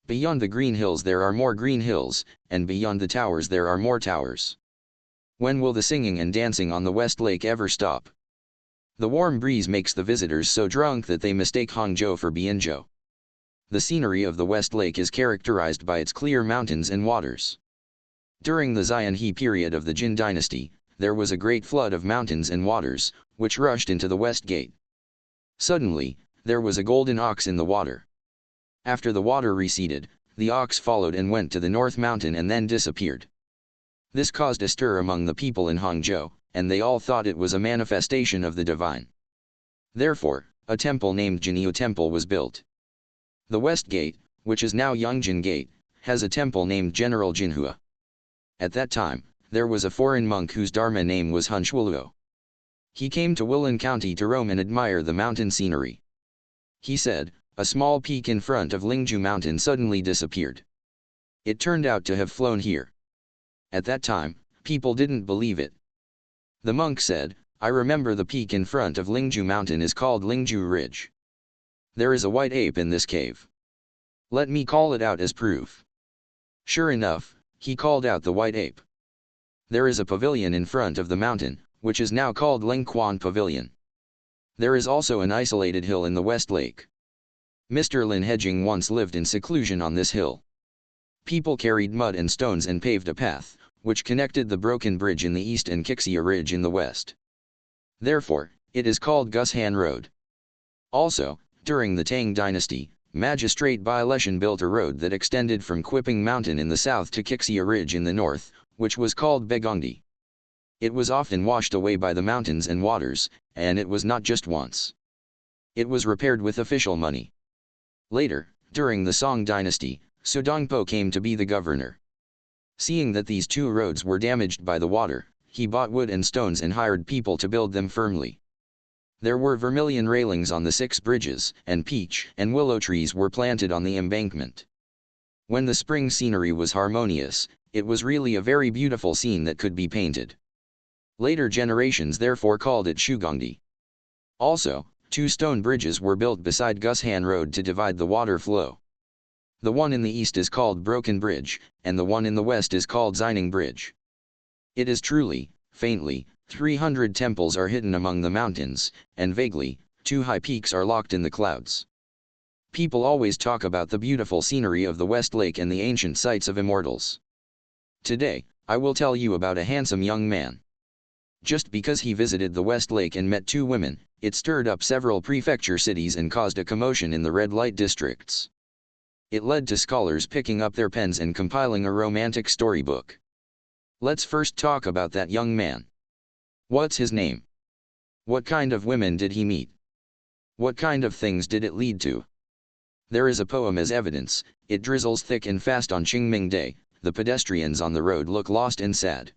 Beyond the green hills there are more green hills, and beyond the towers there are more towers. When will the singing and dancing on the West Lake ever stop? The warm breeze makes the visitors so drunk that they mistake Hangzhou for Bianzhou. The scenery of the West Lake is characterized by its clear mountains and waters. During the Xianhe period of the Jin dynasty, there was a great flood of mountains and waters, which rushed into the West Gate. Suddenly, there was a golden ox in the water. After the water receded, the ox followed and went to the North Mountain and then disappeared. This caused a stir among the people in Hangzhou, and they all thought it was a manifestation of the divine. Therefore, a temple named Lingyin Temple was built. The West Gate, which is now Yongjin Gate, has a temple named General Jinhua. At that time, there was a foreign monk whose dharma name was Hun Shuoluo. He came to Willan County to roam and admire the mountain scenery. He said, a small peak in front of Lingju Mountain suddenly disappeared. It turned out to have flown here. At that time, people didn't believe it. The monk said, I remember the peak in front of Lingju Mountain is called Lingju Ridge. There is a white ape in this cave. Let me call it out as proof. Sure enough, he called out the white ape. There is a pavilion in front of the mountain, which is now called Lingquan Pavilion. There is also an isolated hill in the West Lake. Mr. Lin Hejing once lived in seclusion on this hill. People carried mud and stones and paved a path, which connected the broken bridge in the east and Qixia Ridge in the west. Therefore, it is called Gushan Road. Also, during the Tang dynasty, Magistrate Bai Leshan built a road that extended from Qingming Mountain in the south to Qixia Ridge in the north, which was called Begongdi. It was often washed away by the mountains and waters, and it was not just once. It was repaired with official money. Later, during the Song Dynasty, Su Dongpo came to be the governor. Seeing that these two roads were damaged by the water, he bought wood and stones and hired people to build them firmly. There were vermilion railings on the 6 bridges, and peach and willow trees were planted on the embankment. When the spring scenery was harmonious, it was really a very beautiful scene that could be painted. Later generations therefore called it Shugongdi. Also, 2 stone bridges were built beside Gushan Road to divide the water flow. The one in the east is called Broken Bridge, and the one in the west is called Xining Bridge. It is truly, faintly, 300 temples are hidden among the mountains, and vaguely, 2 high peaks are locked in the clouds. People always talk about the beautiful scenery of the West Lake and the ancient sites of immortals. Today, I will tell you about a handsome young man. Just because he visited the West Lake and met 2 women, it stirred up several prefecture cities and caused a commotion in the red light districts. It led to scholars picking up their pens and compiling a romantic storybook. Let's first talk about that young man. What's his name? What kind of women did he meet? What kind of things did it lead to? There is a poem as evidence. It drizzles thick and fast on Qingming Day, the pedestrians on the road look lost and sad.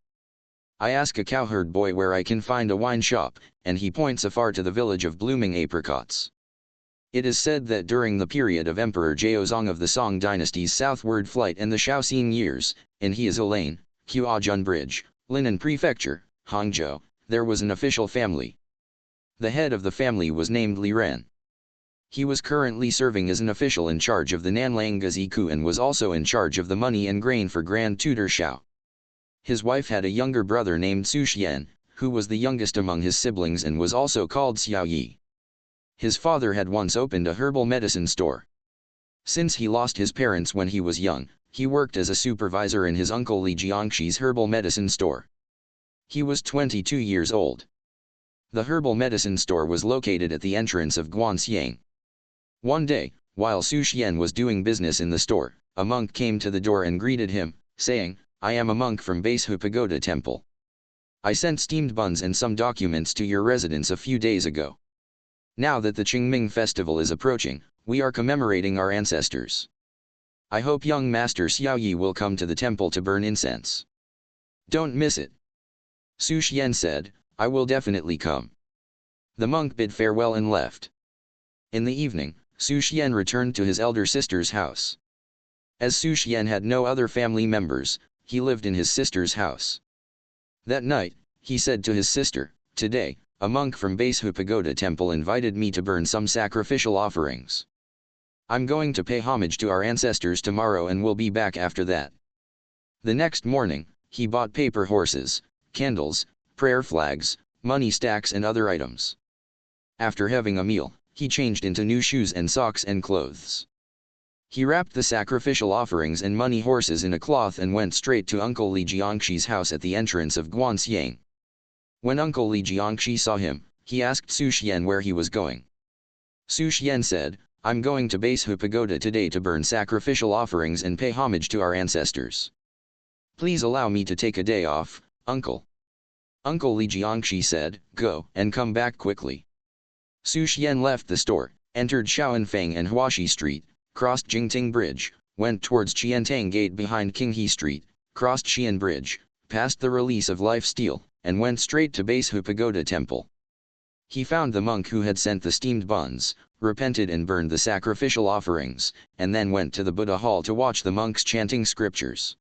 I ask a cowherd boy where I can find a wine shop, and he points afar to the village of blooming apricots. It is said that during the period of Emperor Jiaozong of the Song Dynasty's southward flight and the Shaoxing years, in Heizhou Lane, Huajun Bridge, Linen Prefecture, Hangzhou, there was an official family. The head of the family was named Li Ren. He was currently serving as an official in charge of the Nanlang Gaziku and was also in charge of the money and grain for Grand Tutor Shao. His wife had a younger brother named Xu Xuan, who was the youngest among his siblings and was also called Xiao Yi. His father had once opened a herbal medicine store. Since he lost his parents when he was young, he worked as a supervisor in his uncle Li Jiangxi's herbal medicine store. He was 22 years old. The herbal medicine store was located at the entrance of Guanxiang. One day, while Xu Xuan was doing business in the store, a monk came to the door and greeted him, saying, I am a monk from Basehu Pagoda Temple. I sent steamed buns and some documents to your residence a few days ago. Now that the Qingming Festival is approaching, we are commemorating our ancestors. I hope young Master Xiao Yi will come to the temple to burn incense. Don't miss it. Xu Xuan said, I will definitely come. The monk bid farewell and left. In the evening, Xu Xuan returned to his elder sister's house. As Xu Xuan had no other family members, he lived in his sister's house. That night, he said to his sister, Today, a monk from Basehu Pagoda Temple invited me to burn some sacrificial offerings. I'm going to pay homage to our ancestors tomorrow and will be back after that. The next morning, he bought paper horses, candles, prayer flags, money stacks and other items. After having a meal, he changed into new shoes and socks and clothes. He wrapped the sacrificial offerings and money horses in a cloth and went straight to Uncle Li Jiangxi's house at the entrance of Guanxiang. When Uncle Li Jiangxi saw him, he asked Xu Xuan where he was going. Xu Xuan said, I'm going to Base Pagoda today to burn sacrificial offerings and pay homage to our ancestors. Please allow me to take a day off, uncle. Uncle Li Jiangxi said, go and come back quickly. Xu Xuan left the store, entered Shaoxing and Huaxi Street, crossed Qingqing Bridge, went towards Qiantang Gate behind Qinghe Street, crossed Xian Bridge, passed the release of life steal, and went straight to Base Pagoda Temple. He found the monk who had sent the steamed buns, repented and burned the sacrificial offerings, and then went to the Buddha hall to watch the monks chanting scriptures.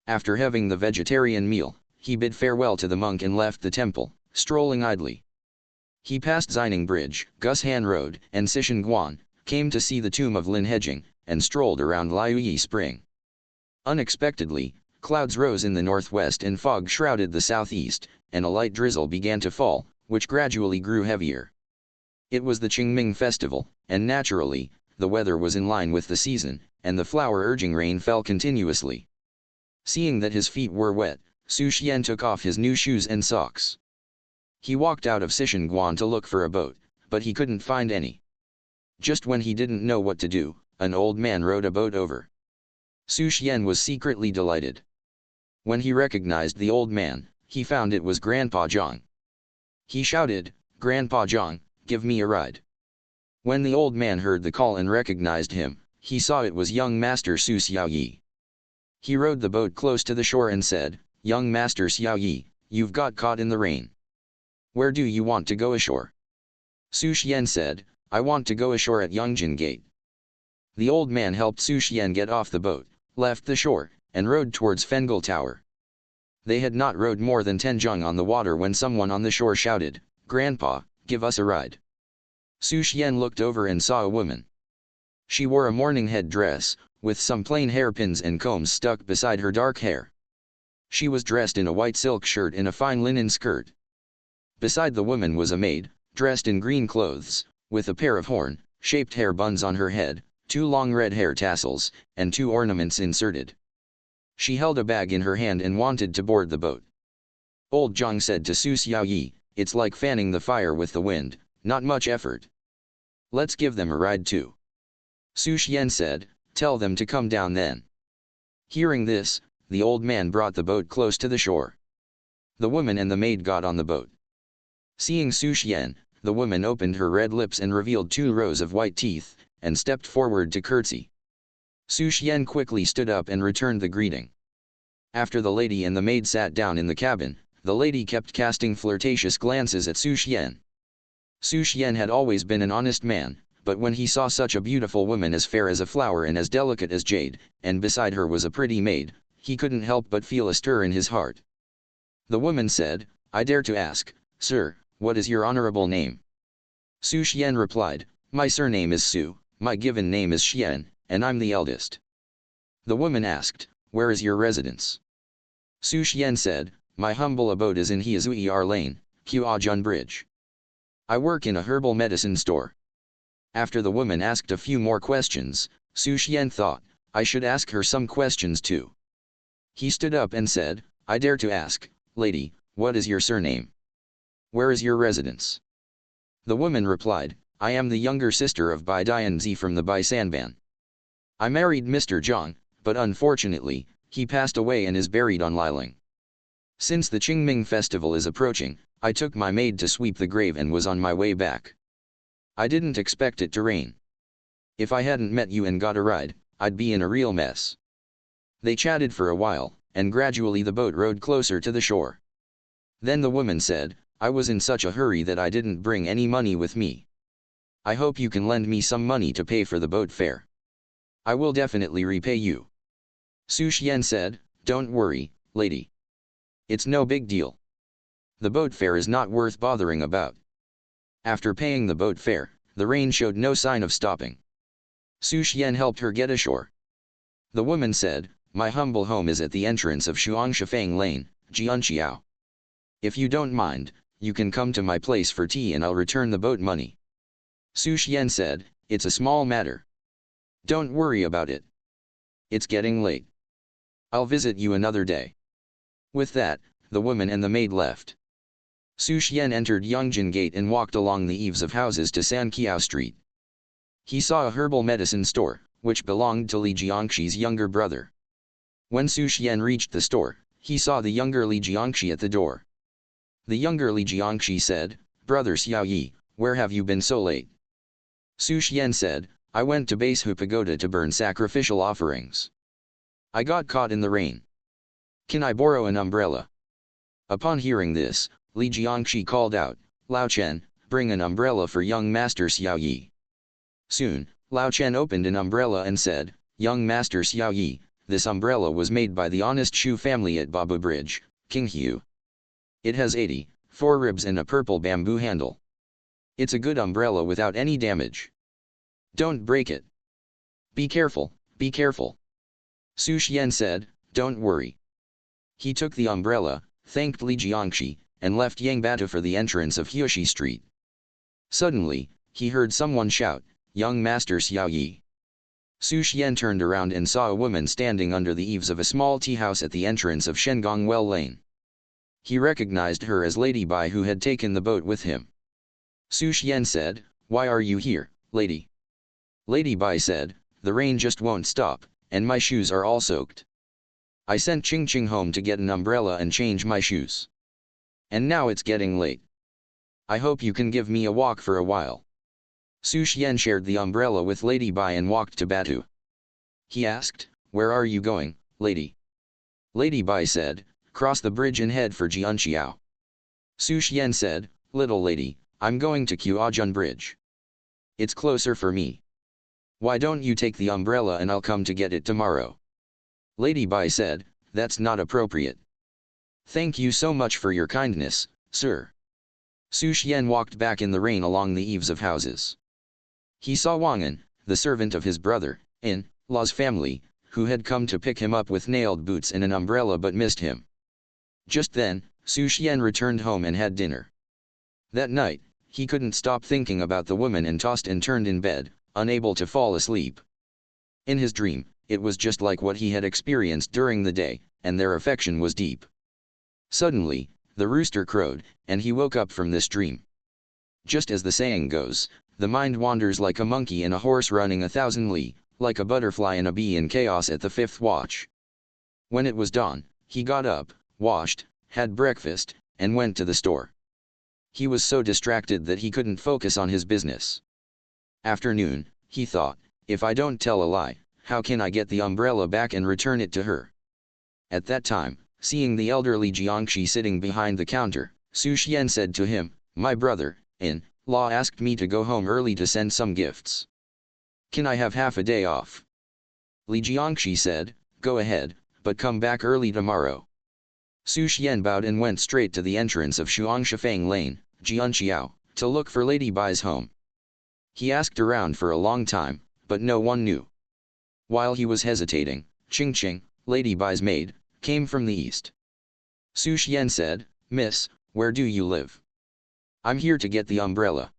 After having the vegetarian meal, he bid farewell to the monk and left the temple, strolling idly. He passed Xining Bridge, Gushan Road, and Sishan, came to see the tomb of Lin Hejing, and strolled around Liuyi Spring. Unexpectedly, clouds rose in the northwest and fog shrouded the southeast, and a light drizzle began to fall, which gradually grew heavier. It was the Qingming Festival, and naturally, the weather was in line with the season, and the flower-urging rain fell continuously. Seeing that his feet were wet, Xu Xuan took off his new shoes and socks. He walked out of Sishan to look for a boat, but he couldn't find any. Just when he didn't know what to do, an old man rowed a boat over. Xu Xuan was secretly delighted. When he recognized the old man, he found it was Grandpa Zhang. He shouted, Grandpa Zhang, give me a ride. When the old man heard the call and recognized him, he saw it was young Master Su Xiaoyi. He rowed the boat close to the shore and said, Young Master Xiaoyi, you've got caught in the rain. Where do you want to go ashore? Xu Xuan said, I want to go ashore at Yongjin Gate. The old man helped Xu Xuan get off the boat, left the shore, and rowed towards Fengal Tower. They had not rowed more than 10 zhang on the water when someone on the shore shouted, Grandpa, give us a ride. Xu Xuan looked over and saw a woman. She wore a mourning head dress, with some plain hairpins and combs stuck beside her dark hair. She was dressed in a white silk shirt and a fine linen skirt. Beside the woman was a maid, dressed in green clothes, with a pair of horn-shaped hair buns on her head, 2 long red hair tassels, and 2 ornaments inserted. She held a bag in her hand and wanted to board the boat. Old Zhang said to Su Xiaoyi, it's like fanning the fire with the wind, not much effort. Let's give them a ride too. Xu Xuan said, tell them to come down then. Hearing this, the old man brought the boat close to the shore. The woman and the maid got on the boat. Seeing Xu Xuan, the woman opened her red lips and revealed 2 rows of white teeth, and stepped forward to curtsy. Xu Xuan quickly stood up and returned the greeting. After the lady and the maid sat down in the cabin, the lady kept casting flirtatious glances at Xu Xuan. Xu Xuan had always been an honest man, but when he saw such a beautiful woman as fair as a flower and as delicate as jade, and beside her was a pretty maid, he couldn't help but feel a stir in his heart. The woman said, I dare to ask, Sir, what is your honorable name? Xu Xuan replied, My surname is Su, my given name is Xian, and I'm the eldest. The woman asked, Where is your residence? Xu Xuan said, My humble abode is in Heazui Lane, Qiajun Bridge. I work in a herbal medicine store. After the woman asked a few more questions, Xu Xuan thought, I should ask her some questions too. He stood up and said, I dare to ask, Lady, what is your surname? Where is your residence? The woman replied, I am the younger sister of Bai Dianzi from the Bai Sanban. I married Mr. Zhang, but unfortunately, he passed away and is buried on Leifeng. Since the Qingming Festival is approaching, I took my maid to sweep the grave and was on my way back. I didn't expect it to rain. If I hadn't met you and got a ride, I'd be in a real mess. They chatted for a while, and gradually the boat rowed closer to the shore. Then the woman said, I was in such a hurry that I didn't bring any money with me. I hope you can lend me some money to pay for the boat fare. I will definitely repay you. Xu Xuan said, Don't worry, lady. It's no big deal. The boat fare is not worth bothering about. After paying the boat fare, the rain showed no sign of stopping. Xu Xuan helped her get ashore. The woman said, "My humble home is at the entrance of Shuangshifang Lane, Jianqiao. If you don't mind, you can come to my place for tea and I'll return the boat money." Xu Xuan said, "It's a small matter. Don't worry about it. It's getting late. I'll visit you another day." With that, the woman and the maid left. Xu Xuan entered Yongjin Gate and walked along the eaves of houses to Sanqiao Street. He saw a herbal medicine store, which belonged to Li Jiangxi's younger brother. When Xu Xuan reached the store, he saw the younger Li Jiangxi at the door. The younger Li Jiangxi said, "Brother Xiaoyi, where have you been so late?" Xu Xuan said, "I went to Beishu Pagoda to burn sacrificial offerings. I got caught in the rain. Can I borrow an umbrella?" Upon hearing this, Li Jiangxi called out, "Lao Chen, bring an umbrella for young master Xiaoyi." Soon, Lao Chen opened an umbrella and said, "Young master Xiaoyi, this umbrella was made by the honest Shu family at Babu Bridge, Qingqing. It has 84 ribs and a purple bamboo handle. It's a good umbrella without any damage. Don't break it. Be careful, be careful." Xu Xuan said, "Don't worry." He took the umbrella, thanked Li Jiangxi, and left Yangbatu for the entrance of Huishi Street. Suddenly, he heard someone shout, "Young master Xiaoyi." Xu Xuan turned around and saw a woman standing under the eaves of a small tea house at the entrance of Shengongwell Lane. He recognized her as Lady Bai, who had taken the boat with him. Xu Xuan said, "Why are you here, lady?" Lady Bai said, "The rain just won't stop, and my shoes are all soaked. I sent Qingqing home to get an umbrella and change my shoes. And now it's getting late. I hope you can give me a walk for a while." Xu Xuan shared the umbrella with Lady Bai and walked to Batu. He asked, "Where are you going, lady?" Lady Bai said, "Cross the bridge and head for Jianqiao." Xu Xuan said, "Little lady, I'm going to Qiajun Bridge. It's closer for me. Why don't you take the umbrella and I'll come to get it tomorrow?" Lady Bai said, "That's not appropriate. Thank you so much for your kindness, sir." Xu Xuan walked back in the rain along the eaves of houses. He saw Wang An, the servant of his brother, in law's family, who had come to pick him up with nailed boots and an umbrella but missed him. Just then, Xu Xuan returned home and had dinner. That night, he couldn't stop thinking about the woman and tossed and turned in bed, unable to fall asleep. In his dream, it was just like what he had experienced during the day, and their affection was deep. Suddenly, the rooster crowed, and he woke up from this dream. Just as the saying goes, the mind wanders like a monkey and a horse running 1,000 li, like a butterfly and a bee in chaos at the fifth watch. When it was dawn, he got up, washed, had breakfast, and went to the store. He was so distracted that he couldn't focus on his business. After noon, he thought, if I don't tell a lie, how can I get the umbrella back and return it to her? At that time, seeing the elderly Jiangxi sitting behind the counter, Xu Xuan said to him, "My brother, in-law asked me to go home early to send some gifts. Can I have half a day off?" Li Jiangxi said, "Go ahead, but come back early tomorrow." Xu Xuan bowed and went straight to the entrance of Shuangshifang Lane, Jianqiao, to look for Lady Bai's home. He asked around for a long time, but no one knew. While he was hesitating, Qingqing, Lady Bai's maid, came from the east. Xu Xuan said, "Miss, where do you live?" "I'm here to get the umbrella."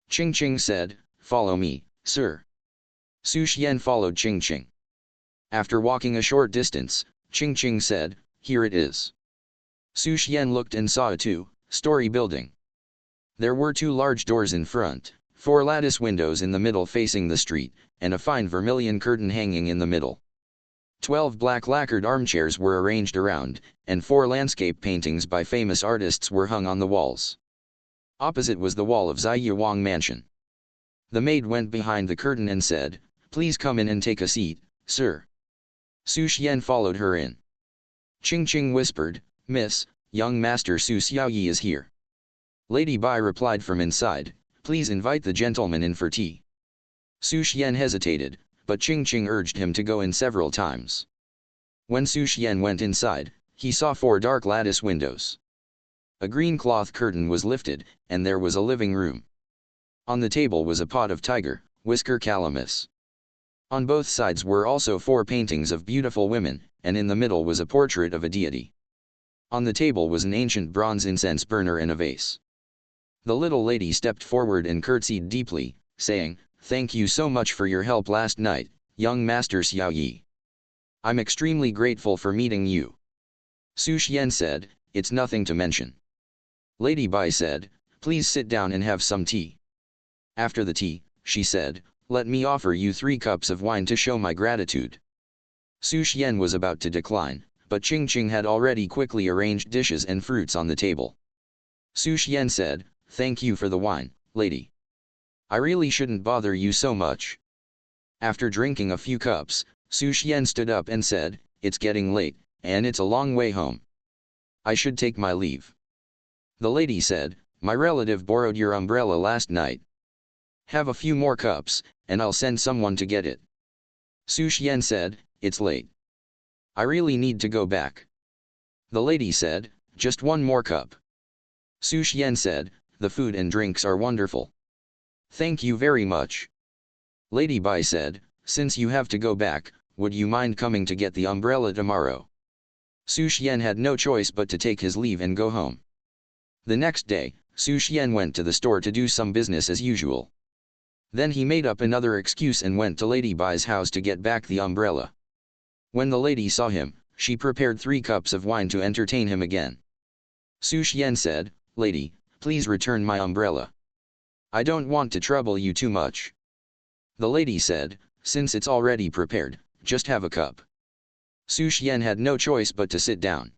Qingqing said, "Follow me, sir." Xu Xuan followed Qingqing. After walking a short distance, Qingqing said, "Here it is." Xu Xuan looked and saw a two-story building. There were two large doors in front, 4 lattice windows in the middle facing the street, and a fine vermilion curtain hanging in the middle. 12 black lacquered armchairs were arranged around, and 4 landscape paintings by famous artists were hung on the walls. Opposite was the wall of Ziyuwang Mansion. The maid went behind the curtain and said, "Please come in and take a seat, sir." Xu Xuan followed her in. Qingqing whispered, "Miss, young master Su Xiaoyi is here." Lady Bai replied from inside, "Please invite the gentleman in for tea." Xu Xuan hesitated, but Qingqing urged him to go in several times. When Xu Xuan went inside, he saw 4 dark lattice windows. A green cloth curtain was lifted, and there was a living room. On the table was a pot of tiger, whisker calamus. On both sides were also 4 paintings of beautiful women, and in the middle was a portrait of a deity. On the table was an ancient bronze incense burner and a vase. The little lady stepped forward and curtsied deeply, saying, "Thank you so much for your help last night, young Master Xiao Yi. I'm extremely grateful for meeting you." Xu Xuan said, "It's nothing to mention." Lady Bai said, "Please sit down and have some tea." After the tea, she said, "Let me offer you 3 cups of wine to show my gratitude." Xu Xuan was about to decline, but Qingqing had already quickly arranged dishes and fruits on the table. Xu Xuan said, "Thank you for the wine, lady. I really shouldn't bother you so much." After drinking a few cups, Xu Xuan stood up and said, "It's getting late, and it's a long way home. I should take my leave." The lady said, "My relative borrowed your umbrella last night. Have a few more cups, and I'll send someone to get it." Xu Xuan said, "It's late. I really need to go back." The lady said, "Just one more cup." Xu Xuan said, "The food and drinks are wonderful. Thank you very much." Lady Bai said, "Since you have to go back, would you mind coming to get the umbrella tomorrow?" Xu Xuan had no choice but to take his leave and go home. The next day, Xu Xuan went to the store to do some business as usual. Then he made up another excuse and went to Lady Bai's house to get back the umbrella. When the lady saw him, she prepared 3 cups of wine to entertain him again. Xu Xuan said, "Lady, please return my umbrella. I don't want to trouble you too much." The lady said, "Since it's already prepared, just have a cup." Xu Xuan had no choice but to sit down.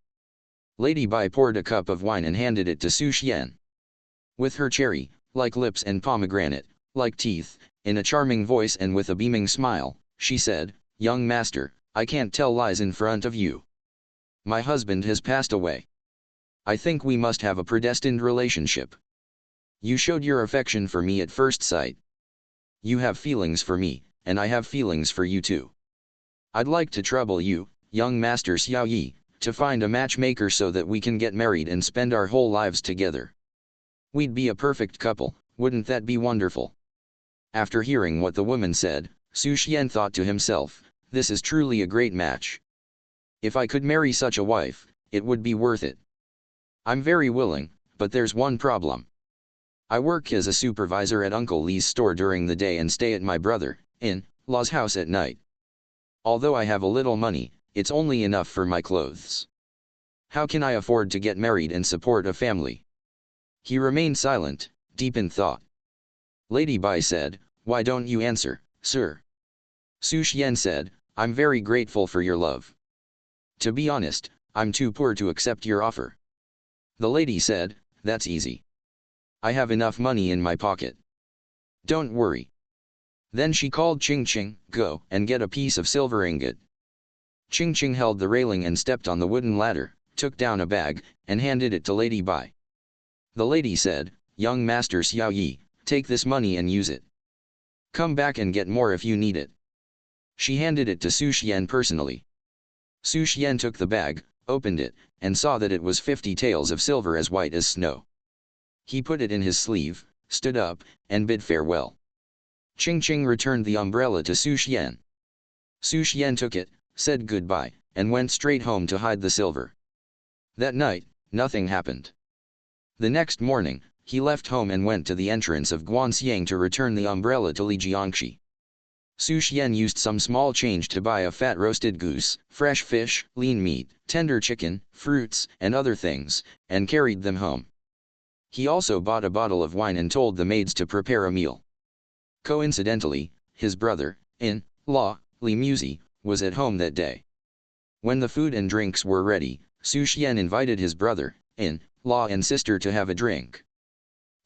Lady Bai poured a cup of wine and handed it to Xu Xuan. With her cherry-like lips and pomegranate-like teeth, in a charming voice and with a beaming smile, she said, "Young master, I can't tell lies in front of you. My husband has passed away. I think we must have a predestined relationship. You showed your affection for me at first sight. You have feelings for me, and I have feelings for you too. I'd like to trouble you, young Master Xiao Yi, to find a matchmaker so that we can get married and spend our whole lives together. We'd be a perfect couple, wouldn't that be wonderful?" After hearing what the woman said, Xu Xuan thought to himself, "This is truly a great match. If I could marry such a wife, it would be worth it. I'm very willing, but there's one problem. I work as a supervisor at Uncle Li's store during the day and stay at my brother-in-law's house at night. Although I have a little money, it's only enough for my clothes. How can I afford to get married and support a family?" He remained silent, deep in thought. Lady Bai said, "Why don't you answer, sir?" Xu Xuan said, "I'm very grateful for your love. To be honest, I'm too poor to accept your offer." The lady said, "That's easy. I have enough money in my pocket. Don't worry." Then she called Qingqing, "Go and get a piece of silver ingot." Qingqing held the railing and stepped on the wooden ladder, took down a bag, and handed it to Lady Bai. The lady said, "Young Master Xiao Yi, take this money and use it. Come back and get more if you need it." She handed it to Xu Xuan personally. Xu Xuan took the bag, opened it, and saw that it was 50 taels of silver as white as snow. He put it in his sleeve, stood up, and bid farewell. Qingqing returned the umbrella to Xu Xuan. Xu Xuan took it, said goodbye, and went straight home to hide the silver. That night, nothing happened. The next morning, he left home and went to the entrance of Guanxiang to return the umbrella to Li Jiangxi. Xu Xuan used some small change to buy a fat roasted goose, fresh fish, lean meat, tender chicken, fruits, and other things, and carried them home. He also bought a bottle of wine and told the maids to prepare a meal. Coincidentally, his brother-in-law, Li Muzi, was at home that day. When the food and drinks were ready, Xu Xuan invited his brother-in-law and sister to have a drink.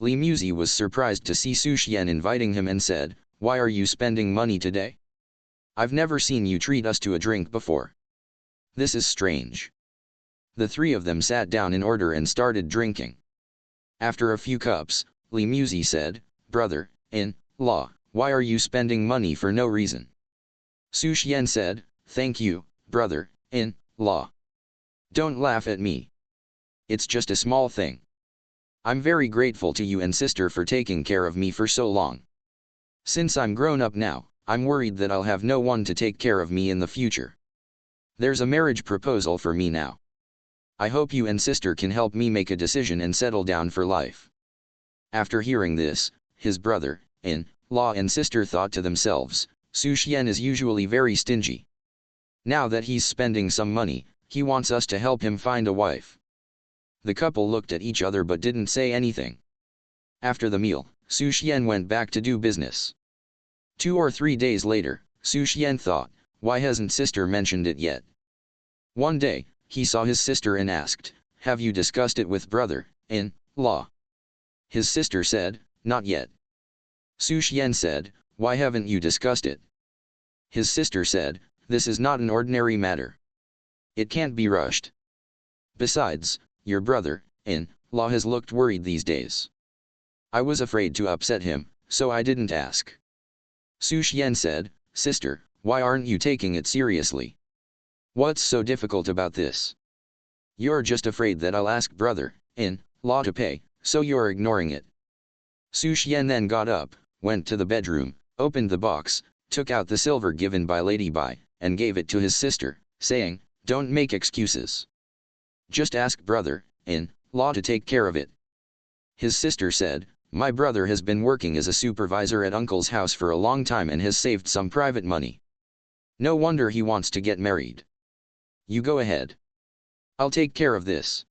Li Muzi was surprised to see Xu Xuan inviting him and said, "Why are you spending money today? I've never seen you treat us to a drink before. This is strange." The 3 of them sat down in order and started drinking. After a few cups, Li Muzi said, "Brother-in-law, why are you spending money for no reason?" Xu Xuan said, "Thank you, brother-in-law. Don't laugh at me. It's just a small thing. I'm very grateful to you and sister for taking care of me for so long. Since I'm grown up now, I'm worried that I'll have no one to take care of me in the future. There's a marriage proposal for me now. I hope you and sister can help me make a decision and settle down for life." After hearing this, his brother-in-law and sister thought to themselves, Xu Xuan is usually very stingy. Now that he's spending some money, he wants us to help him find a wife. The couple looked at each other but didn't say anything. After the meal, Xu Xuan went back to do business. 2 or 3 days later, Xu Xuan thought, why hasn't sister mentioned it yet? One day, he saw his sister and asked, "Have you discussed it with brother-in-law?" His sister said, "Not yet." Xu Xuan said, "Why haven't you discussed it?" His sister said, "This is not an ordinary matter. It can't be rushed. Besides, your brother-in-law has looked worried these days. I was afraid to upset him, so I didn't ask." Xu Xuan said, "Sister, why aren't you taking it seriously? What's so difficult about this? You're just afraid that I'll ask brother-in-law to pay, so you're ignoring it." Xu Xuan then got up, went to the bedroom, opened the box, took out the silver given by Lady Bai, and gave it to his sister, saying, "Don't make excuses. Just ask brother-in-law to take care of it." His sister said, "My brother has been working as a supervisor at uncle's house for a long time and has saved some private money. No wonder he wants to get married. You go ahead. I'll take care of this."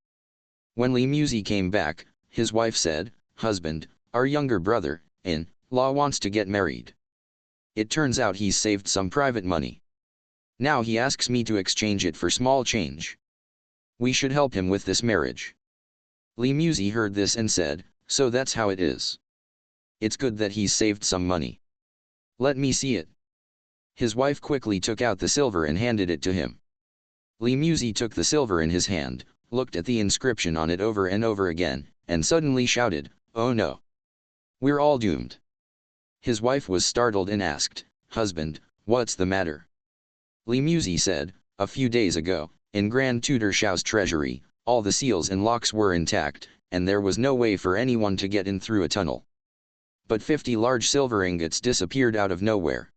When Li Muzi came back, his wife said, "Husband, our younger brother-in-law wants to get married. It turns out he's saved some private money. Now he asks me to exchange it for small change. We should help him with this marriage." Li Muzi heard this and said, "So that's how it is. It's good that he's saved some money. Let me see it." His wife quickly took out the silver and handed it to him. Li Muzi took the silver in his hand, looked at the inscription on it over and over again, and suddenly shouted, "Oh no! We're all doomed." His wife was startled and asked, "Husband, what's the matter?" Li Muzi said, "A few days ago, in Grand Tutor Xiao's treasury, all the seals and locks were intact, and there was no way for anyone to get in through a tunnel. But 50 large silver ingots disappeared out of nowhere.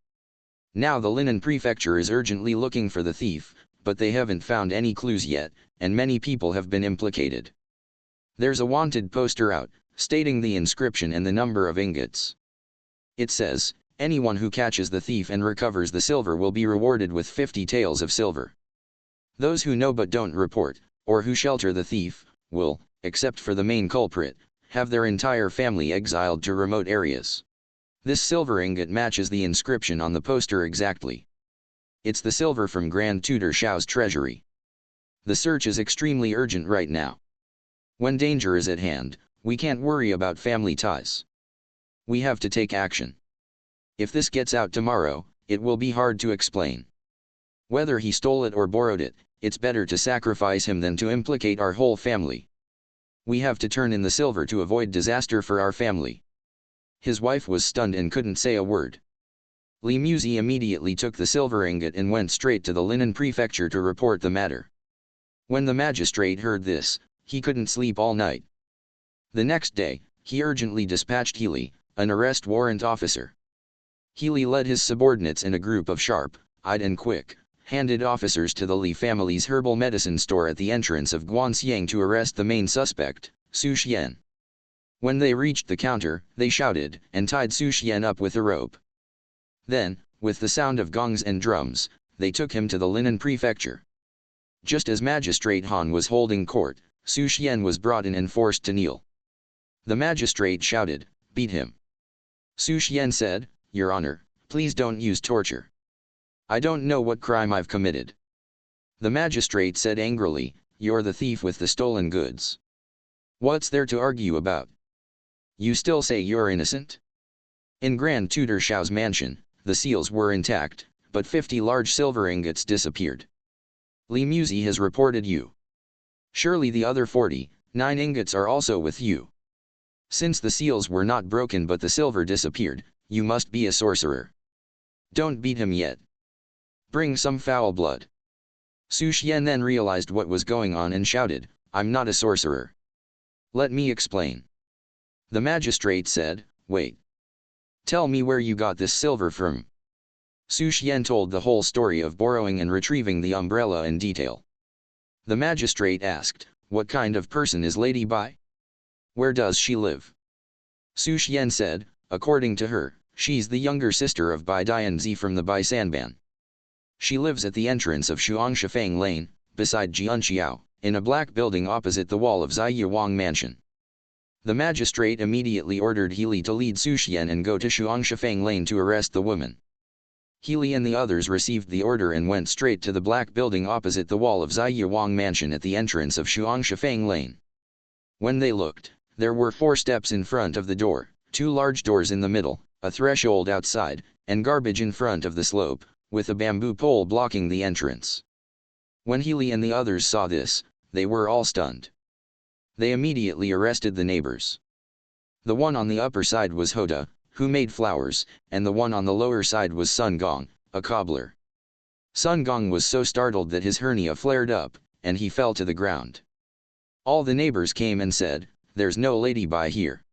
Now the Linen Prefecture is urgently looking for the thief, but they haven't found any clues yet, and many people have been implicated. There's a wanted poster out, stating the inscription and the number of ingots. It says, anyone who catches the thief and recovers the silver will be rewarded with 50 taels of silver. Those who know but don't report, or who shelter the thief, will, except for the main culprit, have their entire family exiled to remote areas. This silver ingot matches the inscription on the poster exactly. It's the silver from Grand Tutor Xiao's treasury. The search is extremely urgent right now. When danger is at hand, we can't worry about family ties. We have to take action. If this gets out tomorrow, it will be hard to explain. Whether he stole it or borrowed it, it's better to sacrifice him than to implicate our whole family. We have to turn in the silver to avoid disaster for our family." His wife was stunned and couldn't say a word. Li Muzi immediately took the silver ingot and went straight to the Linen Prefecture to report the matter. When the magistrate heard this, he couldn't sleep all night. The next day, he urgently dispatched Healy, an arrest warrant officer. Healy led his subordinates in a group of sharp-eyed and quick-handed officers to the Li family's herbal medicine store at the entrance of Guanxiang to arrest the main suspect, Xu Xuan. When they reached the counter, they shouted and tied Xu Xuan up with a rope. Then, with the sound of gongs and drums, they took him to the Linen Prefecture. Just as Magistrate Han was holding court, Xu Xuan was brought in and forced to kneel. The magistrate shouted, "Beat him." Xu Xuan said, "Your Honor, please don't use torture. I don't know what crime I've committed." The magistrate said angrily, "You're the thief with the stolen goods. What's there to argue about? You still say you're innocent?" In Grand Tutor Xiao's mansion, the seals were intact, but 50 large silver ingots disappeared. Li Muzi has reported you. Surely the other 49 ingots are also with you. Since the seals were not broken but the silver disappeared, you must be a sorcerer. Don't beat him yet. Bring some foul blood." Xu Xuan then realized what was going on and shouted, "I'm not a sorcerer. Let me explain." The magistrate said, "Wait. Tell me where you got this silver from." Xu Xuan told the whole story of borrowing and retrieving the umbrella in detail. The magistrate asked, "What kind of person is Lady Bai? Where does she live?" Xu Xuan said, according to her, she's the younger sister of Bai Dianzi from the Bai Sanban. She lives at the entrance of Shuangshifeng Lane, beside Jianxiao, in a black building opposite the wall of Ziyuang Mansion. The magistrate immediately ordered Healy to lead Xu Xuan and go to Shuangshifeng Lane to arrest the woman. Healy and the others received the order and went straight to the black building opposite the wall of Ziyuang Mansion at the entrance of Shuangshifeng Lane. When they looked, there were 4 steps in front of the door, 2 large doors in the middle, a threshold outside, and garbage in front of the slope, with a bamboo pole blocking the entrance. When Healy and the others saw this, they were all stunned. They immediately arrested the neighbors. The one on the upper side was Hoda, who made flowers, and the one on the lower side was Sun Gong, a cobbler. Sun Gong was so startled that his hernia flared up, and he fell to the ground. All the neighbors came and said, "There's no Lady Bai here.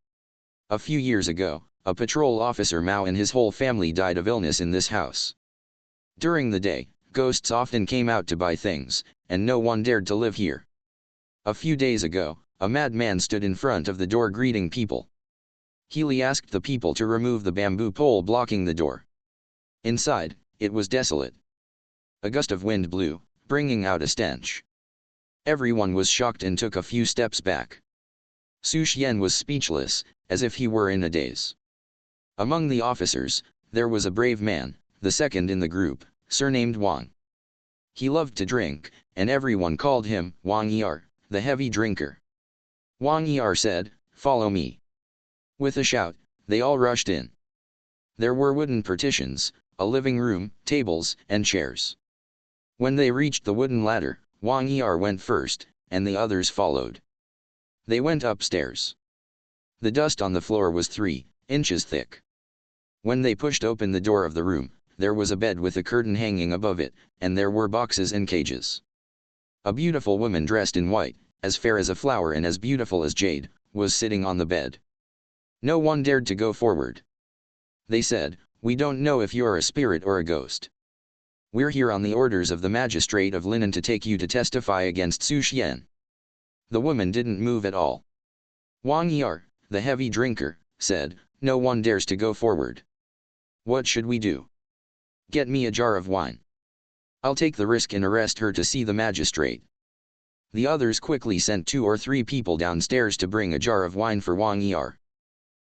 A few years ago, a patrol officer Mao and his whole family died of illness in this house. During the day, ghosts often came out to buy things, and no one dared to live here. A few days ago, a madman stood in front of the door greeting people." Healy asked the people to remove the bamboo pole blocking the door. Inside, it was desolate. A gust of wind blew, bringing out a stench. Everyone was shocked and took a few steps back. Xu Xuan was speechless, as if he were in a daze. Among the officers, there was a brave man, the second in the group, surnamed Wang. He loved to drink, and everyone called him Wang Yi, the heavy drinker. Wang Yi said, "Follow me." With a shout, they all rushed in. There were wooden partitions, a living room, tables, and chairs. When they reached the wooden ladder, Wang Yi went first, and the others followed. They went upstairs. The dust on the floor was 3 inches thick. When they pushed open the door of the room, there was a bed with a curtain hanging above it, and there were boxes and cages. A beautiful woman dressed in white, as fair as a flower and as beautiful as jade, was sitting on the bed. No one dared to go forward. They said, "We don't know if you're a spirit or a ghost. We're here on the orders of the magistrate of Linen to take you to testify against Xu Xuan." The woman didn't move at all. Wang Yi, the heavy drinker, said, "No one dares to go forward. What should we do? Get me a jar of wine. I'll take the risk and arrest her to see the magistrate." The others quickly sent 2 or 3 people downstairs to bring a jar of wine for Wang Yi.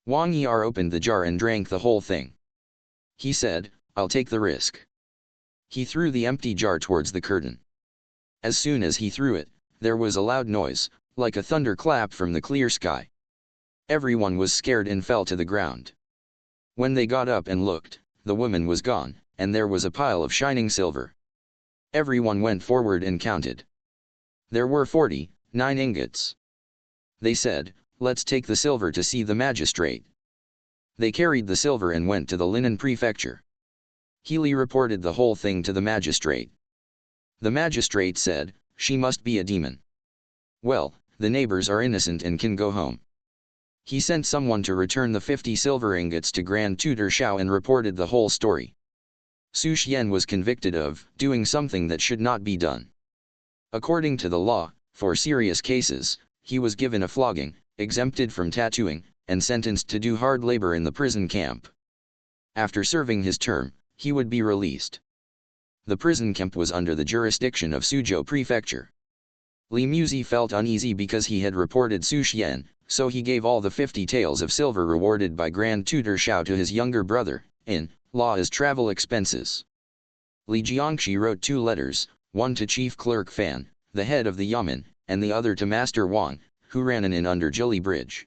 Wang Yi opened the jar and drank the whole thing. He said, "I'll take the risk." He threw the empty jar towards the curtain. As soon as he threw it, there was a loud noise, like a thunderclap from the clear sky. Everyone was scared and fell to the ground. When they got up and looked, the woman was gone, and there was a pile of shining silver. Everyone went forward and counted. There were 49 ingots. They said, "Let's take the silver to see the magistrate." They carried the silver and went to the Linen Prefecture. Healy reported the whole thing to the magistrate. The magistrate said, "She must be a demon. Well, the neighbors are innocent and can go home." He sent someone to return the 50 silver ingots to Grand Tutor Shao and reported the whole story. Xu Xuan was convicted of doing something that should not be done. According to the law, for serious cases, he was given a flogging, exempted from tattooing, and sentenced to do hard labor in the prison camp. After serving his term, he would be released. The prison camp was under the jurisdiction of Suzhou Prefecture. Li Muzi felt uneasy because he had reported Xu Xuan, so he gave all the 50 taels of silver rewarded by Grand Tutor Shao to his younger brother, in law as travel expenses. Li Jiangxi wrote 2 letters, one to Chief Clerk Fan, the head of the Yamen, and the other to Master Wang, who ran an inn under Jili Bridge.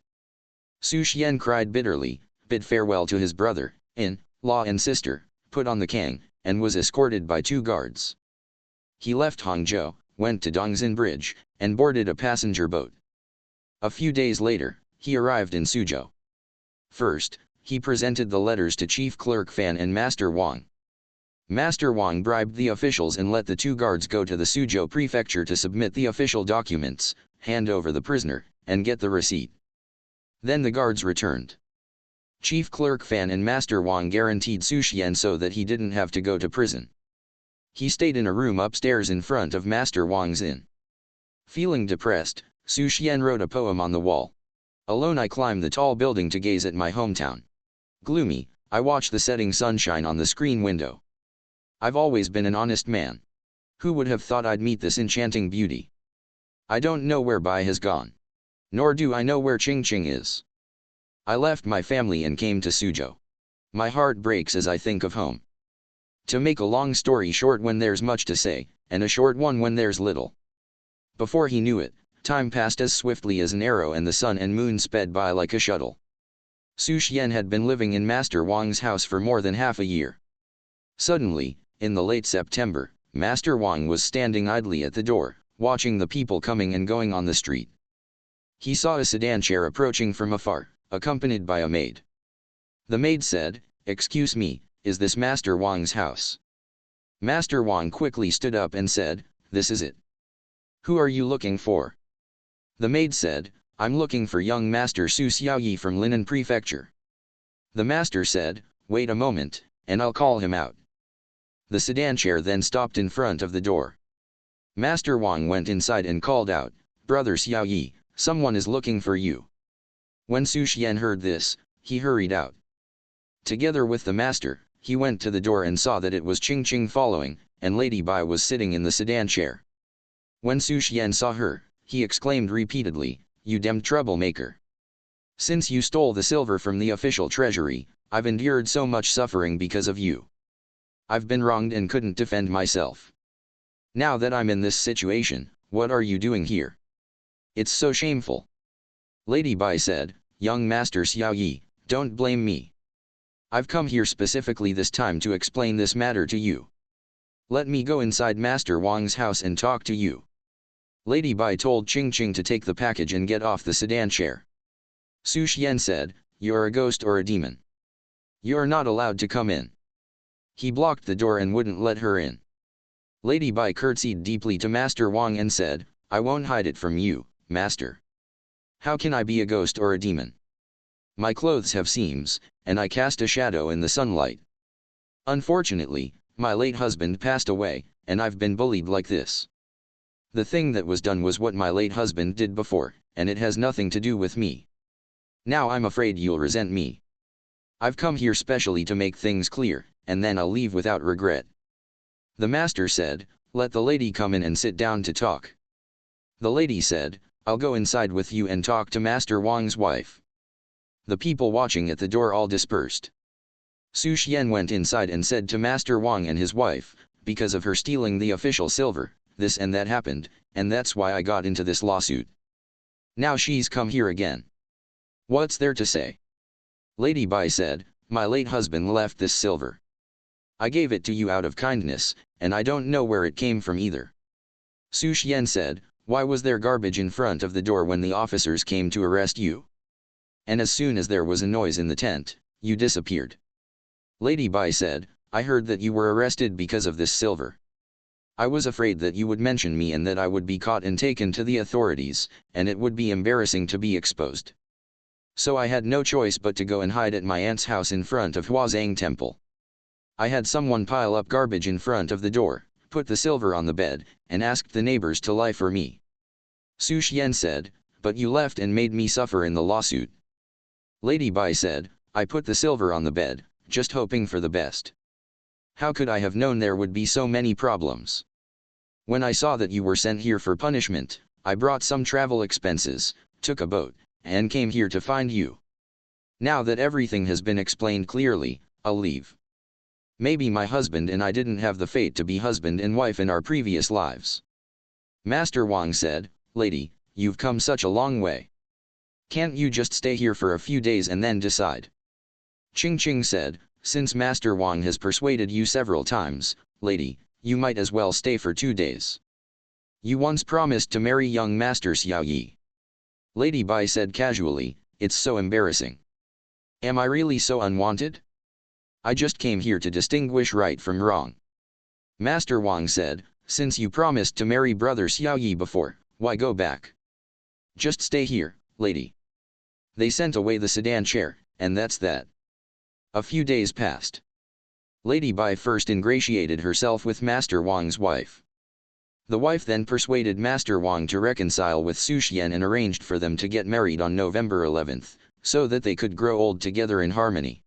Xu Xuan cried bitterly, bid farewell to his brother, in law and sister, put on the kang, and was escorted by 2 guards. He left Hangzhou, went to Dongzin Bridge, and boarded a passenger boat. A few days later, he arrived in Suzhou. First, he presented the letters to Chief Clerk Fan and Master Wang. Master Wang bribed the officials and let the 2 guards go to the Suzhou Prefecture to submit the official documents, hand over the prisoner, and get the receipt. Then the guards returned. Chief Clerk Fan and Master Wang guaranteed Xu Xuan so that he didn't have to go to prison. He stayed in a room upstairs in front of Master Wang's inn. Feeling depressed, Xu Xuan wrote a poem on the wall. Alone I climb the tall building to gaze at my hometown. Gloomy, I watch the setting sunshine on the screen window. I've always been an honest man. Who would have thought I'd meet this enchanting beauty? I don't know where Bai has gone. Nor do I know where Qingqing is. I left my family and came to Suzhou. My heart breaks as I think of home. To make a long story short, when there's much to say, and a short one when there's little. Before he knew it, time passed as swiftly as an arrow and the sun and moon sped by like a shuttle. Xu Xuan had been living in Master Wang's house for more than half a year. Suddenly, in the late September, Master Wang was standing idly at the door, watching the people coming and going on the street. He saw a sedan chair approaching from afar, accompanied by a maid. The maid said, "Excuse me, is this Master Wang's house?" Master Wang quickly stood up and said, "This is it." "Who are you looking for?" The maid said, "I'm looking for young Master Su Xiaoyi from Linen Prefecture." The master said, "Wait a moment, and I'll call him out." The sedan chair then stopped in front of the door. Master Wang went inside and called out, "Brother Xiaoyi, someone is looking for you." When Xu Xuan heard this, he hurried out. Together with the master, he went to the door and saw that it was Qingqing following, and Lady Bai was sitting in the sedan chair. When Xu Xuan saw her, he exclaimed repeatedly, "You damned troublemaker! Since you stole the silver from the official treasury, I've endured so much suffering because of you. I've been wronged and couldn't defend myself. Now that I'm in this situation, what are you doing here? It's so shameful." Lady Bai said, "Young Master Xiaoyi, don't blame me. I've come here specifically this time to explain this matter to you. Let me go inside Master Wang's house and talk to you." Lady Bai told Qingqing to take the package and get off the sedan chair. Xu Xuan said, "You're a ghost or a demon. You're not allowed to come in." He blocked the door and wouldn't let her in. Lady Bai curtsied deeply to Master Wang and said, "I won't hide it from you, Master. How can I be a ghost or a demon? My clothes have seams, and I cast a shadow in the sunlight. Unfortunately, my late husband passed away, and I've been bullied like this. The thing that was done was what my late husband did before, and it has nothing to do with me. Now I'm afraid you'll resent me. I've come here specially to make things clear, and then I'll leave without regret." The master said, "Let the lady come in and sit down to talk." The lady said, "I'll go inside with you and talk to Master Wang's wife." The people watching at the door all dispersed. Xu Xuan went inside and said to Master Wang and his wife, "Because of her stealing the official silver, this and that happened, and that's why I got into this lawsuit. Now she's come here again. What's there to say?" Lady Bai said, "My late husband left this silver. I gave it to you out of kindness, and I don't know where it came from either." Xu Xuan said, "Why was there garbage in front of the door when the officers came to arrest you? And as soon as there was a noise in the tent, you disappeared." Lady Bai said, "I heard that you were arrested because of this silver. I was afraid that you would mention me and that I would be caught and taken to the authorities, and it would be embarrassing to be exposed. So I had no choice but to go and hide at my aunt's house in front of Lingyin Temple. I had someone pile up garbage in front of the door, put the silver on the bed, and asked the neighbors to lie for me." Xu Xuan said, "But you left and made me suffer in the lawsuit." Lady Bai said, "I put the silver on the bed, just hoping for the best. How could I have known there would be so many problems? When I saw that you were sent here for punishment, I brought some travel expenses, took a boat, and came here to find you. Now that everything has been explained clearly, I'll leave. Maybe my husband and I didn't have the fate to be husband and wife in our previous lives." Master Wang said, "Lady, you've come such a long way. Can't you just stay here for a few days and then decide?" Qingqing said, "Since Master Wang has persuaded you several times, lady, you might as well stay for 2 days. You once promised to marry young Master Xiaoyi." Lady Bai said casually, "It's so embarrassing. Am I really so unwanted? I just came here to distinguish right from wrong." Master Wang said, "Since you promised to marry brother Xiaoyi before, why go back? Just stay here, lady." They sent away the sedan chair, and that's that. A few days passed. Lady Bai first ingratiated herself with Master Wang's wife. The wife then persuaded Master Wang to reconcile with Xu Xuan and arranged for them to get married on November 11th, so that they could grow old together in harmony.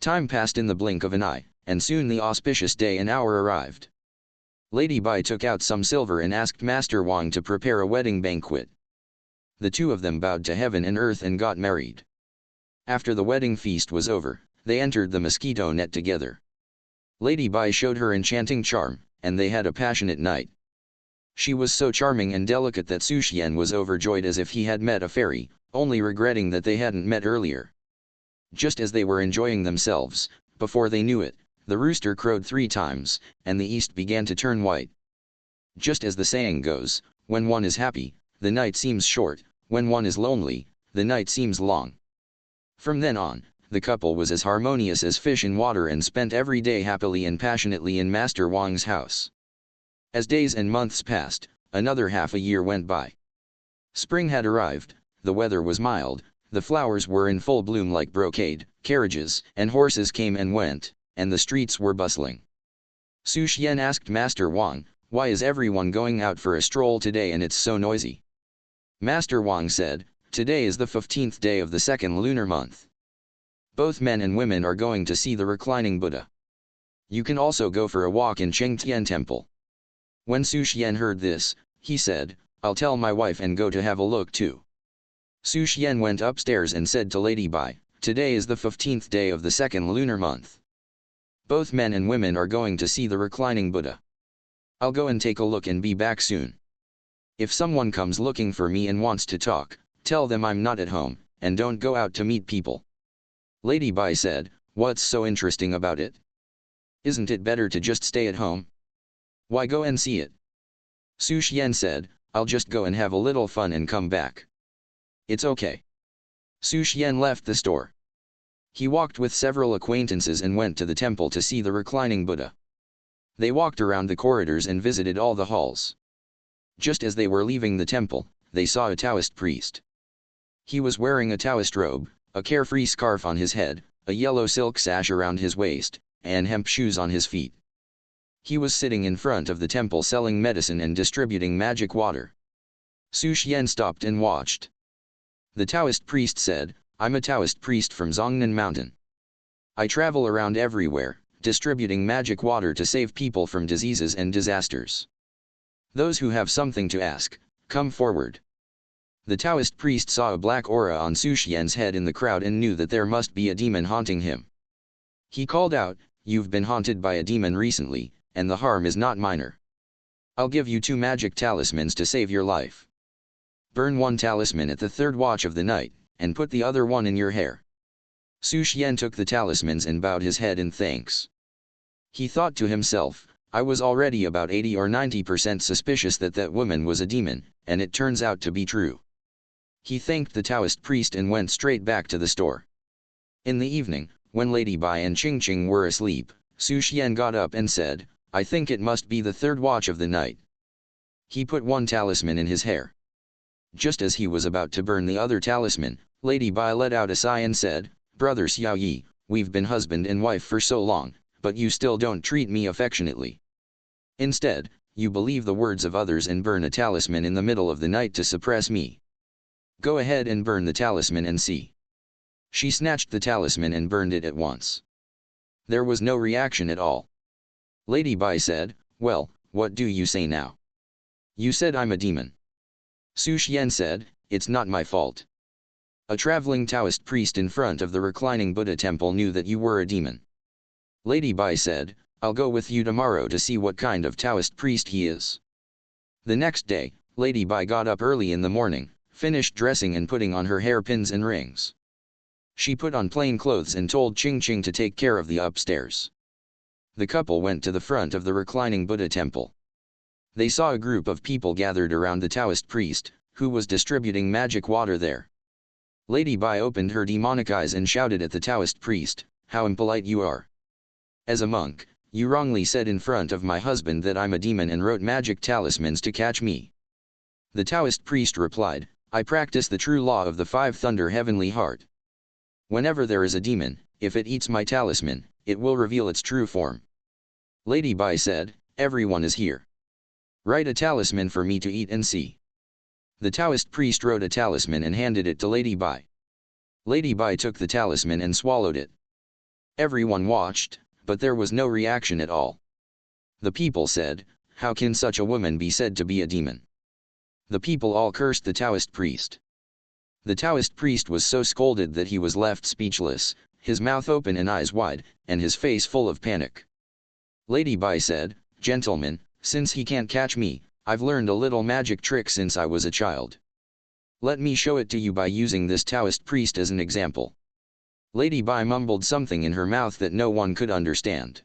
Time passed in the blink of an eye, and soon the auspicious day and hour arrived. Lady Bai took out some silver and asked Master Wang to prepare a wedding banquet. The two of them bowed to heaven and earth and got married. After the wedding feast was over, they entered the mosquito net together. Lady Bai showed her enchanting charm, and they had a passionate night. She was so charming and delicate that Xu Xuan was overjoyed as if he had met a fairy, only regretting that they hadn't met earlier. Just as they were enjoying themselves, before they knew it, the rooster crowed 3 times, and the east began to turn white. Just as the saying goes, when one is happy, the night seems short, when one is lonely, the night seems long. From then on, the couple was as harmonious as fish in water and spent every day happily and passionately in Master Wang's house. As days and months passed, another half a year went by. Spring had arrived, the weather was mild, the flowers were in full bloom like brocade, carriages and horses came and went, and the streets were bustling. Xu Xuan asked Master Wang, "Why is everyone going out for a stroll today and it's so noisy?" Master Wang said, "Today is the 15th day of the 2nd lunar month. Both men and women are going to see the reclining Buddha. You can also go for a walk in Lingyin Temple." When Xu Xuan heard this, he said, "I'll tell my wife and go to have a look too." Xu Xuan went upstairs and said to Lady Bai, "Today is the 15th day of the 2nd lunar month. Both men and women are going to see the reclining Buddha. I'll go and take a look and be back soon. If someone comes looking for me and wants to talk, tell them I'm not at home, and don't go out to meet people." Lady Bai said, "What's so interesting about it? Isn't it better to just stay at home? Why go and see it?" Xu Xuan said, "I'll just go and have a little fun and come back." "It's okay." Xu Xuan left the store. He walked with several acquaintances and went to the temple to see the reclining Buddha. They walked around the corridors and visited all the halls. Just as they were leaving the temple, they saw a Taoist priest. He was wearing a Taoist robe, a carefree scarf on his head, a yellow silk sash around his waist, and hemp shoes on his feet. He was sitting in front of the temple selling medicine and distributing magic water. Xu Xuan stopped and watched. The Taoist priest said, "I'm a Taoist priest from Zongnan Mountain. I travel around everywhere, distributing magic water to save people from diseases and disasters. Those who have something to ask, come forward." The Taoist priest saw a black aura on Xu Xuan's head in the crowd and knew that there must be a demon haunting him. He called out, "You've been haunted by a demon recently, and the harm is not minor. I'll give you 2 magic talismans to save your life. Burn one talisman at the 3rd watch of the night, and put the other one in your hair." Xu Xuan took the talismans and bowed his head in thanks. He thought to himself, "I was already about 80 or 90% suspicious that that woman was a demon, and it turns out to be true." He thanked the Taoist priest and went straight back to the store. In the evening, when Lady Bai and Qingqing were asleep, Xu Xuan got up and said, "I think it must be the 3rd watch of the night." He put one talisman in his hair. Just as he was about to burn the other talisman, Lady Bai let out a sigh and said, "Brother Xiao Yi, we've been husband and wife for so long, but you still don't treat me affectionately. Instead, you believe the words of others and burn a talisman in the middle of the night to suppress me. Go ahead and burn the talisman and see." She snatched the talisman and burned it at once. There was no reaction at all. Lady Bai said, "Well, what do you say now? You said I'm a demon." Xu Xuan said, "It's not my fault. A traveling Taoist priest in front of the reclining Buddha temple knew that you were a demon." Lady Bai said, "I'll go with you tomorrow to see what kind of Taoist priest he is." The next day, Lady Bai got up early in the morning, finished dressing and putting on her hairpins and rings. She put on plain clothes and told Qingqing to take care of the upstairs. The couple went to the front of the reclining Buddha temple. They saw a group of people gathered around the Taoist priest, who was distributing magic water there. Lady Bai opened her demonic eyes and shouted at the Taoist priest, "How impolite you are! As a monk, you wrongly said in front of my husband that I'm a demon and wrote magic talismans to catch me." The Taoist priest replied, "I practice the true law of the 5 thunder heavenly heart. Whenever there is a demon, if it eats my talisman, it will reveal its true form. Lady Bai said, everyone is here. Write a talisman for me to eat and see. The Taoist priest wrote a talisman and handed it to Lady Bai. Lady Bai took the talisman and swallowed it. Everyone watched, but there was no reaction at all. The people said, how can such a woman be said to be a demon? The people all cursed the Taoist priest. The Taoist priest was so scolded that he was left speechless, his mouth open and eyes wide, and his face full of panic. Lady Bai said, gentlemen, since he can't catch me, I've learned a little magic trick since I was a child. Let me show it to you by using this Taoist priest as an example. Lady Bai mumbled something in her mouth that no one could understand.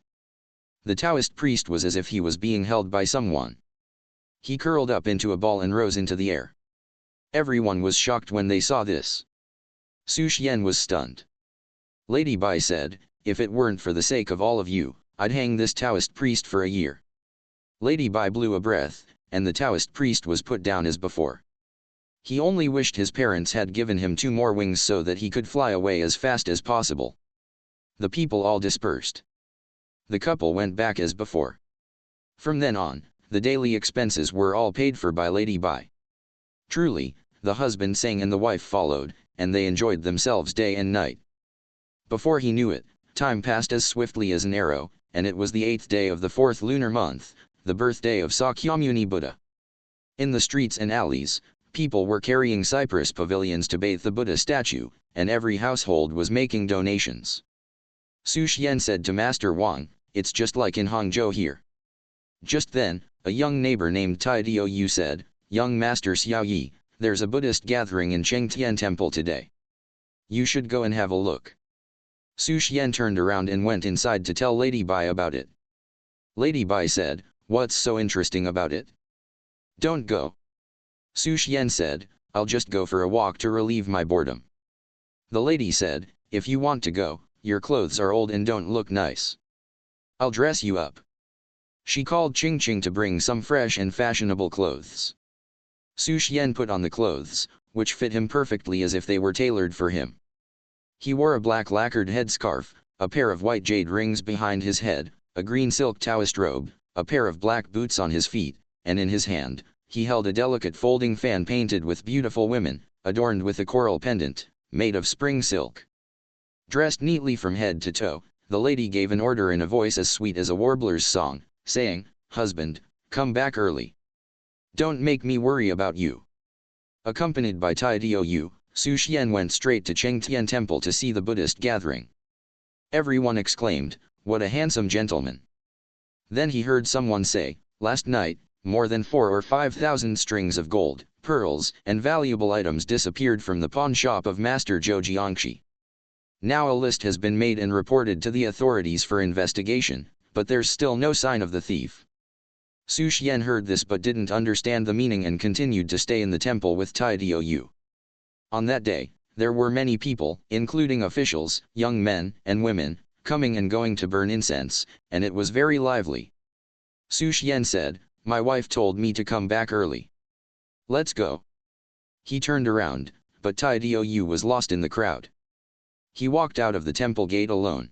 The Taoist priest was as if he was being held by someone. He curled up into a ball and rose into the air. Everyone was shocked when they saw this. Xu Xuan was stunned. Lady Bai said, if it weren't for the sake of all of you, I'd hang this Taoist priest for a year. Lady Bai blew a breath, and the Taoist priest was put down as before. He only wished his parents had given him 2 more wings so that he could fly away as fast as possible. The people all dispersed. The couple went back as before. From then on, the daily expenses were all paid for by Lady Bai. Truly, the husband sang and the wife followed, and they enjoyed themselves day and night. Before he knew it, time passed as swiftly as an arrow, and it was the 8th day of the 4th lunar month, the birthday of Sakyamuni Buddha. In the streets and alleys, people were carrying cypress pavilions to bathe the Buddha statue, and every household was making donations. Xu Xuan said to Master Wang, it's just like in Hangzhou here. Just then, a young neighbor named Tai Diu said, young Master Xiao Yi, there's a Buddhist gathering in Lingyin Temple today. You should go and have a look. Xu Xuan turned around and went inside to tell Lady Bai about it. Lady Bai said, what's so interesting about it? Don't go. Xu Xuan said, I'll just go for a walk to relieve my boredom. The lady said, if you want to go, your clothes are old and don't look nice. I'll dress you up. She called Qingqing to bring some fresh and fashionable clothes. Xu Xuan put on the clothes, which fit him perfectly as if they were tailored for him. He wore a black lacquered headscarf, a pair of white jade rings behind his head, a green silk Taoist robe, a pair of black boots on his feet, and in his hand, he held a delicate folding fan painted with beautiful women, adorned with a coral pendant, made of spring silk. Dressed neatly from head to toe, the lady gave an order in a voice as sweet as a warbler's song, saying, husband, come back early. Don't make me worry about you. Accompanied by Tai Diu, Xu Xuan went straight to Lingyin Temple to see the Buddhist gathering. Everyone exclaimed, what a handsome gentleman. Then he heard someone say, last night, more than 4,000 or 5,000 strings of gold, pearls, and valuable items disappeared from the pawn shop of Master Zhou Jiangxi. Now a list has been made and reported to the authorities for investigation, but there's still no sign of the thief. Xu Xuan heard this but didn't understand the meaning and continued to stay in the temple with Tai Diu. On that day, there were many people, including officials, young men, and women, coming and going to burn incense, and it was very lively. Xu Xuan said, my wife told me to come back early. Let's go. He turned around, but Tai Diu was lost in the crowd. He walked out of the temple gate alone.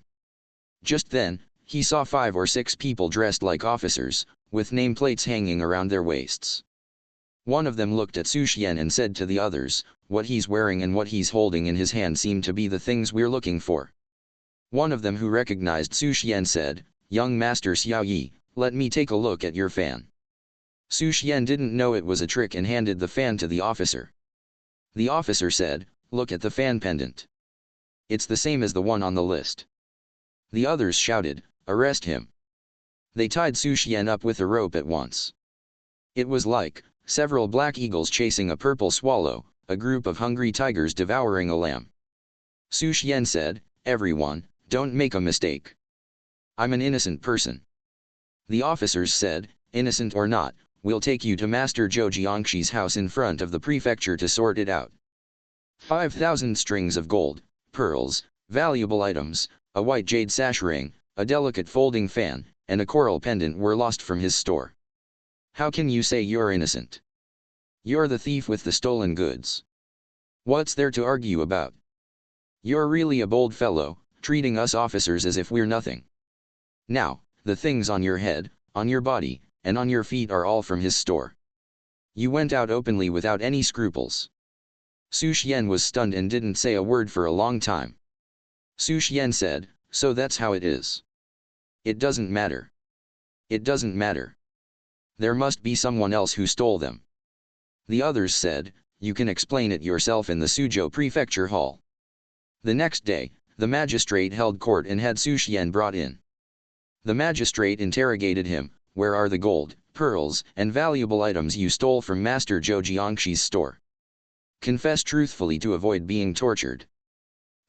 Just then, he saw 5 or 6 people dressed like officers, with nameplates hanging around their waists. One of them looked at Xu Xuan and said to the others, what he's wearing and what he's holding in his hand seem to be the things we're looking for. One of them who recognized Xu Xuan said, young Master Xiao Yi, let me take a look at your fan. Xu Xuan didn't know it was a trick and handed the fan to the officer. The officer said, look at the fan pendant. It's the same as the one on the list. The others shouted, arrest him. They tied Xu Xuan up with a rope at once. It was like several black eagles chasing a purple swallow, a group of hungry tigers devouring a lamb. Xu Xuan said, everyone, don't make a mistake. I'm an innocent person. The officers said, innocent or not, we'll take you to Master Zhou Jiangxi's house in front of the prefecture to sort it out. 5,000 strings of gold, pearls, valuable items, a white jade sash ring, a delicate folding fan, and a coral pendant were lost from his store. How can you say you're innocent? You're the thief with the stolen goods. What's there to argue about? You're really a bold fellow, treating us officers as if we're nothing. Now, the things on your head, on your body, and on your feet are all from his store. You went out openly without any scruples." Xu Xuan was stunned and didn't say a word for a long time. Xu Xuan said, "So that's how it is. It doesn't matter. It doesn't matter. There must be someone else who stole them." The others said, "You can explain it yourself in the Suzhou Prefecture Hall." The next day, the magistrate held court and had Xu Xuan brought in. The magistrate interrogated him, "Where are the gold, pearls, and valuable items you stole from Master Zhou Jiangxi's store? Confess truthfully to avoid being tortured."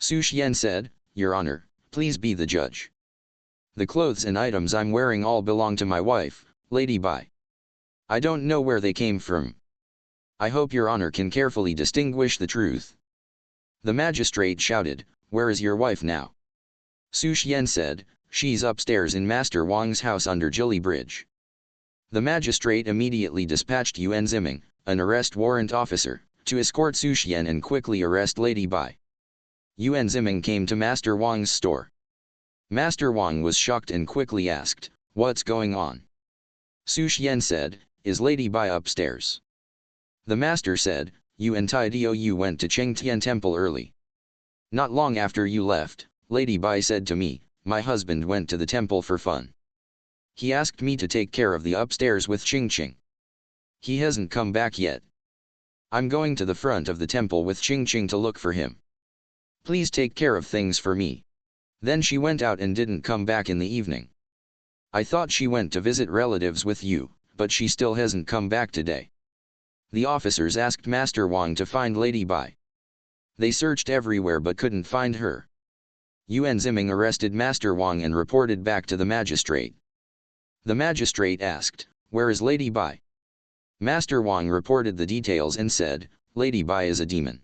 Xu Xuan said, "Your Honor, please be the judge. The clothes and items I'm wearing all belong to my wife, Lady Bai. I don't know where they came from. I hope Your Honor can carefully distinguish the truth." The magistrate shouted, "Where is your wife now?" Xu Xuan said, "She's upstairs in Master Wang's house under Jili Bridge." The magistrate immediately dispatched Yuan Ziming, an arrest warrant officer, to escort Xu Xuan and quickly arrest Lady Bai. Yuan Ziming came to Master Wang's store. Master Wang was shocked and quickly asked, "What's going on?" Xu Xuan said, "Is Lady Bai upstairs?" The master said, "You and Tidio went to Qingqing Temple early. Not long after you left, Lady Bai said to me, 'My husband went to the temple for fun. He asked me to take care of the upstairs with Qingqing. He hasn't come back yet. I'm going to the front of the temple with Qingqing to look for him. Please take care of things for me.' Then she went out and didn't come back in the evening. I thought she went to visit relatives with you, but she still hasn't come back today." The officers asked Master Wang to find Lady Bai. They searched everywhere but couldn't find her. Yuan Ziming arrested Master Wang and reported back to the magistrate. The magistrate asked, "Where is Lady Bai?" Master Wang reported the details and said, "Lady Bai is a demon."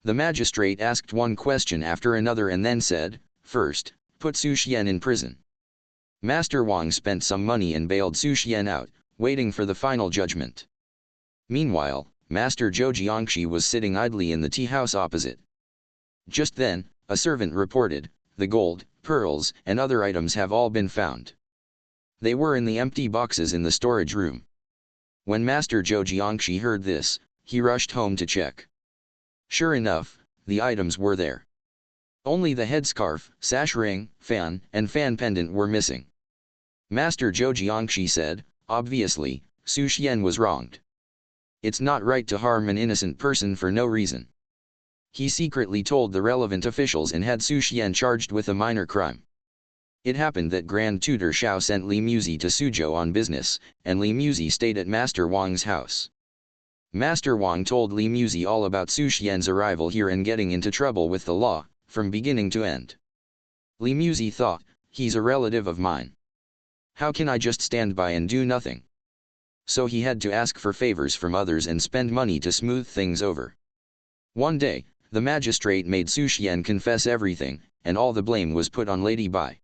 The magistrate asked one question after another and then said, "First, put Xu Xuan in prison." Master Wang spent some money and bailed Xu Xuan out, waiting for the final judgment. Meanwhile, Master Zhou Jiangxi was sitting idly in the tea house opposite. Just then, a servant reported, "The gold, pearls, and other items have all been found. They were in the empty boxes in the storage room." When Master Zhou Jiangxi heard this, he rushed home to check. Sure enough, the items were there. Only the headscarf, sash ring, fan, and fan pendant were missing. Master Zhou Jiangxi said, "Obviously, Xu Xuan was wronged. It's not right to harm an innocent person for no reason." He secretly told the relevant officials and had Xu Xuan charged with a minor crime. It happened that Grand Tutor Shao sent Li Muzi to Suzhou on business, and Li Muzi stayed at Master Wang's house. Master Wang told Li Muzi all about Xu Xuan's arrival here and getting into trouble with the law, from beginning to end. Li Muzi thought, "He's a relative of mine. How can I just stand by and do nothing?" So he had to ask for favors from others and spend money to smooth things over. One day, the magistrate made Xu Xuan confess everything, and all the blame was put on Lady Bai.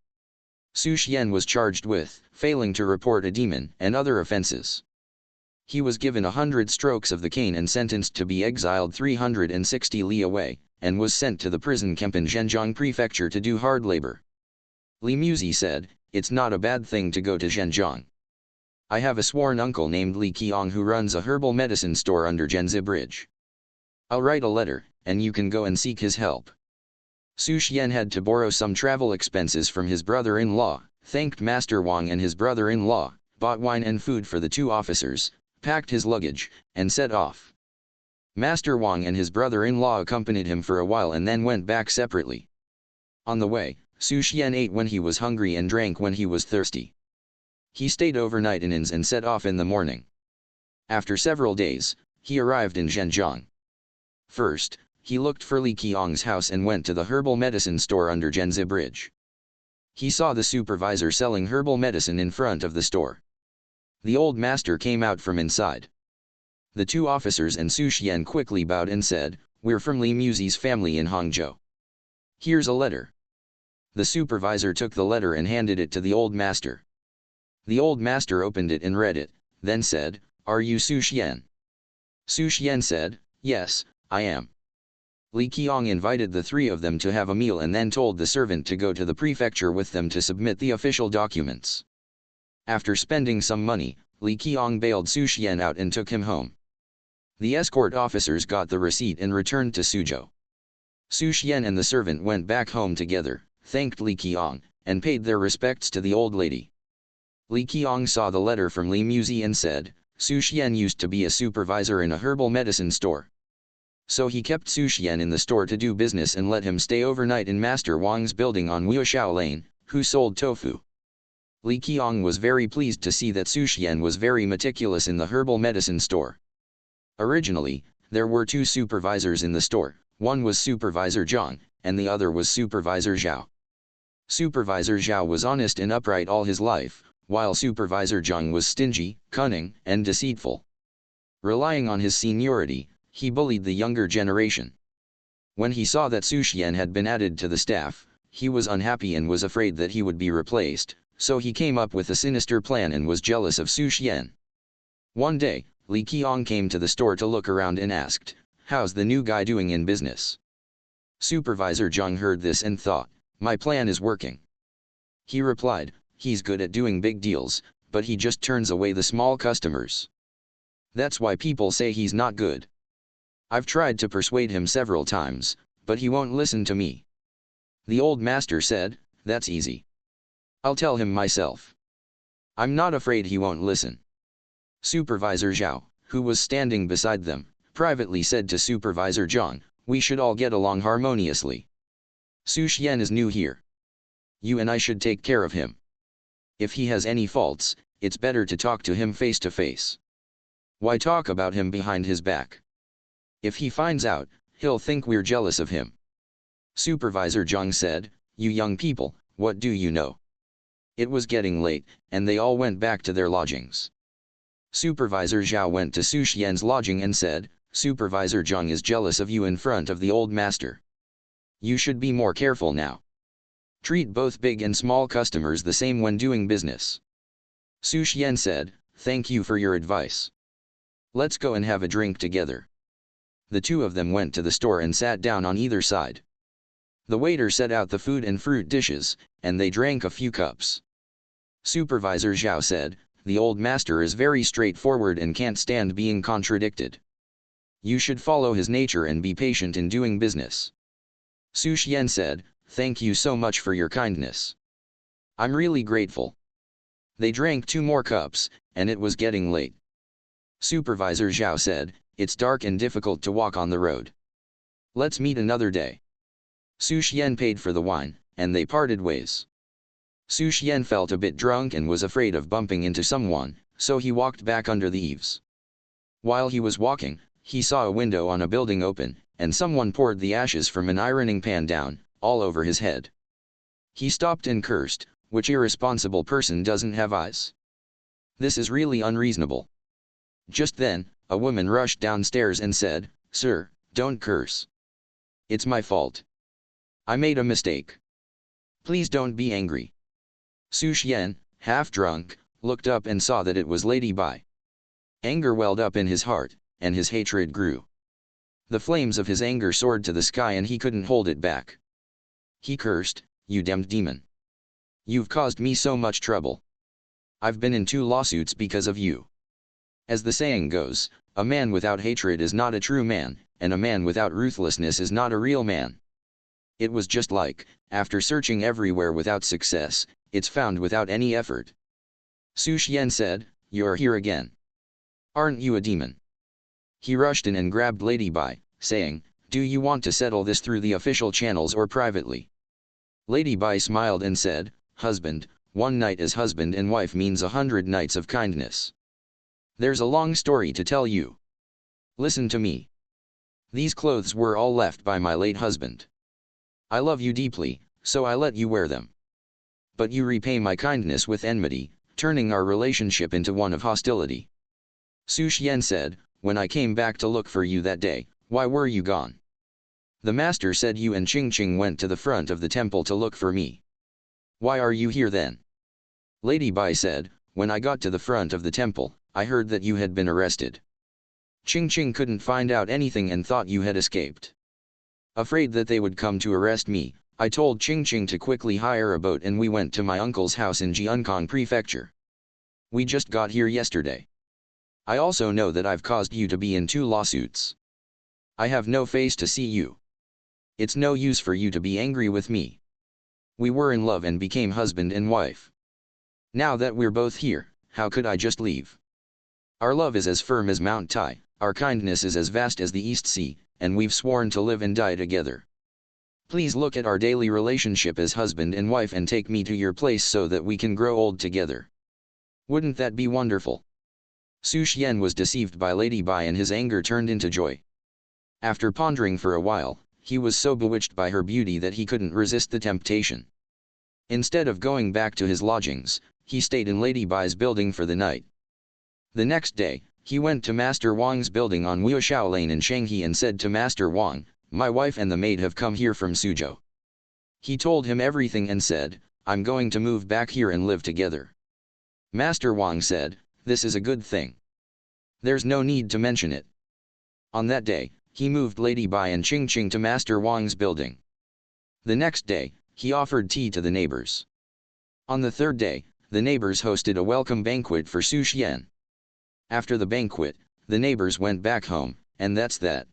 Xu Xuan was charged with failing to report a demon and other offenses. He was given 100 strokes of the cane and sentenced to be exiled 360 li away, and was sent to the prison camp in Zhenjiang prefecture to do hard labor. Li Muzi said, "It's not a bad thing to go to Zhenjiang. I have a sworn uncle named Li Qiang who runs a herbal medicine store under Zhenzi Bridge. I'll write a letter, and you can go and seek his help." Xu Xuan had to borrow some travel expenses from his brother-in-law, thanked Master Wang and his brother-in-law, bought wine and food for the two officers, packed his luggage, and set off. Master Wang and his brother-in-law accompanied him for a while and then went back separately. On the way, Xu Xuan ate when he was hungry and drank when he was thirsty. He stayed overnight in inns and set off in the morning. After several days, he arrived in Zhenjiang. First, he looked for Li Qiang's house and went to the herbal medicine store under Zhenzi Bridge. He saw the supervisor selling herbal medicine in front of the store. The old master came out from inside. The two officers and Xu Xuan quickly bowed and said, "We're from Li Muzi's family in Hangzhou. Here's a letter." The supervisor took the letter and handed it to the old master. The old master opened it and read it, then said, "Are you Xu Xuan?" Xu Xuan said, "Yes, I am." Li Qiang invited the three of them to have a meal and then told the servant to go to the prefecture with them to submit the official documents. After spending some money, Li Qiang bailed Xu Xuan out and took him home. The escort officers got the receipt and returned to Suzhou. Xu Xuan and the servant went back home together, thanked Li Qiang, and paid their respects to the old lady. Li Qiang saw the letter from Li Muzi and said, Xu Xuan used to be a supervisor in a herbal medicine store. So he kept Xu Xuan in the store to do business and let him stay overnight in Master Wang's building on Wuxiao Lane, who sold tofu. Li Qiang was very pleased to see that Xu Xuan was very meticulous in the herbal medicine store. Originally, there were two supervisors in the store, one was Supervisor Zhang, and the other was Supervisor Zhao. Supervisor Zhao was honest and upright all his life, while Supervisor Zhang was stingy, cunning, and deceitful. Relying on his seniority, he bullied the younger generation. When he saw that Xu Xuan had been added to the staff, he was unhappy and was afraid that he would be replaced, so he came up with a sinister plan and was jealous of Xu Xuan. One day, Li Qiang came to the store to look around and asked, "How's the new guy doing in business?" Supervisor Zhang heard this and thought, "My plan is working." He replied, "He's good at doing big deals, but he just turns away the small customers. That's why people say he's not good. I've tried to persuade him several times, but he won't listen to me." The old master said, "That's easy. I'll tell him myself. I'm not afraid he won't listen." Supervisor Zhao, who was standing beside them, privately said to Supervisor Zhang, "We should all get along harmoniously. Xu Xuan is new here. You and I should take care of him. If he has any faults, it's better to talk to him face to face. Why talk about him behind his back? If he finds out, he'll think we're jealous of him." Supervisor Zhang said, "You young people, what do you know?" It was getting late, and they all went back to their lodgings. Supervisor Zhao went to Xu Xuan's lodging and said, "Supervisor Zhang is jealous of you in front of the old master. You should be more careful now. Treat both big and small customers the same when doing business." Xu Xuan said, "Thank you for your advice. Let's go and have a drink together." The two of them went to the store and sat down on either side. The waiter set out the food and fruit dishes, and they drank a few cups. Supervisor Zhao said, "The old master is very straightforward and can't stand being contradicted. You should follow his nature and be patient in doing business." Xu Xuan said, "Thank you so much for your kindness. I'm really grateful." They drank 2 more cups, and it was getting late. Supervisor Zhao said, "It's dark and difficult to walk on the road. Let's meet another day." Xu Xuan paid for the wine, and they parted ways. Xu Xuan felt a bit drunk and was afraid of bumping into someone, so he walked back under the eaves. While he was walking, he saw a window on a building open, and someone poured the ashes from an ironing pan down, all over his head. He stopped and cursed, "Which irresponsible person doesn't have eyes? This is really unreasonable." Just then, a woman rushed downstairs and said, "Sir, don't curse. It's my fault. I made a mistake. Please don't be angry." Xu Xuan, half drunk, looked up and saw that it was Lady Bai. Anger welled up in his heart, and his hatred grew. The flames of his anger soared to the sky and he couldn't hold it back. He cursed, "You damned demon. You've caused me so much trouble. I've been in 2 lawsuits because of you." As the saying goes, a man without hatred is not a true man, and a man without ruthlessness is not a real man. It was just like, after searching everywhere without success, it's found without any effort. Xu Xuan said, "You're here again. Aren't you a demon?" He rushed in and grabbed Lady Bai, saying, "Do you want to settle this through the official channels or privately?" Lady Bai smiled and said, "Husband, 1 night as husband and wife means 100 nights of kindness. There's a long story to tell you. Listen to me. These clothes were all left by my late husband. I love you deeply, so I let you wear them. But you repay my kindness with enmity, turning our relationship into one of hostility." Xu Xuan said, "When I came back to look for you that day, why were you gone?" "The master said you and Qingqing went to the front of the temple to look for me. Why are you here then?" Lady Bai said, "When I got to the front of the temple, I heard that you had been arrested. Qingqing couldn't find out anything and thought you had escaped. Afraid that they would come to arrest me, I told Qingqing to quickly hire a boat and we went to my uncle's house in Qiantang Prefecture. We just got here yesterday. I also know that I've caused you to be in 2 lawsuits. I have no face to see you. It's no use for you to be angry with me. We were in love and became husband and wife. Now that we're both here, how could I just leave? Our love is as firm as Mount Tai, our kindness is as vast as the East Sea, and we've sworn to live and die together. Please look at our daily relationship as husband and wife and take me to your place so that we can grow old together. Wouldn't that be wonderful? Xu Xuan was deceived by Lady Bai and his anger turned into joy. After pondering for a while, he was so bewitched by her beauty that he couldn't resist the temptation. Instead of going back to his lodgings, he stayed in Lady Bai's building for the night. The next day, he went to Master Wang's building on Wuxiao Lane in Shanghai and said to Master Wang, "My wife and the maid have come here from Suzhou." He told him everything and said, "I'm going to move back here and live together." Master Wang said, "This is a good thing. There's no need to mention it." On that day, he moved Lady Bai and Qingqing to Master Wang's building. The next day, he offered tea to the neighbors. On the third day, the neighbors hosted a welcome banquet for Xu Xuan. After the banquet, the neighbors went back home, and that's that.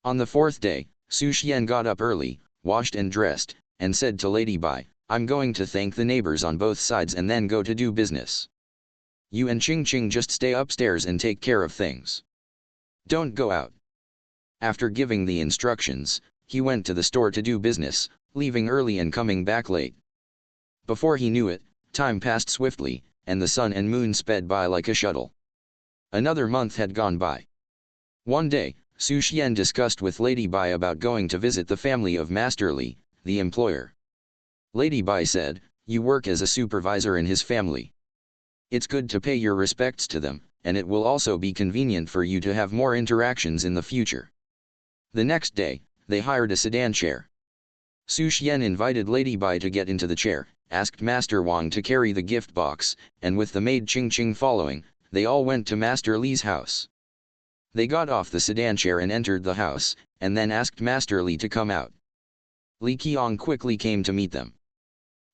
On the fourth day, Xu Xuan got up early, washed and dressed, and said to Lady Bai, "I'm going to thank the neighbors on both sides and then go to do business. You and Qingqing just stay upstairs and take care of things. Don't go out." After giving the instructions, he went to the store to do business, leaving early and coming back late. Before he knew it, time passed swiftly, and the sun and moon sped by like a shuttle. Another month had gone by. One day, Xu Xuan discussed with Lady Bai about going to visit the family of Master Li, the employer. Lady Bai said, "You work as a supervisor in his family. It's good to pay your respects to them, and it will also be convenient for you to have more interactions in the future." The next day, they hired a sedan chair. Xu Xuan invited Lady Bai to get into the chair, asked Master Wang to carry the gift box, and with the maid Qingqing following, they all went to Master Li's house. They got off the sedan chair and entered the house, and then asked Master Li to come out. Li Qiang quickly came to meet them.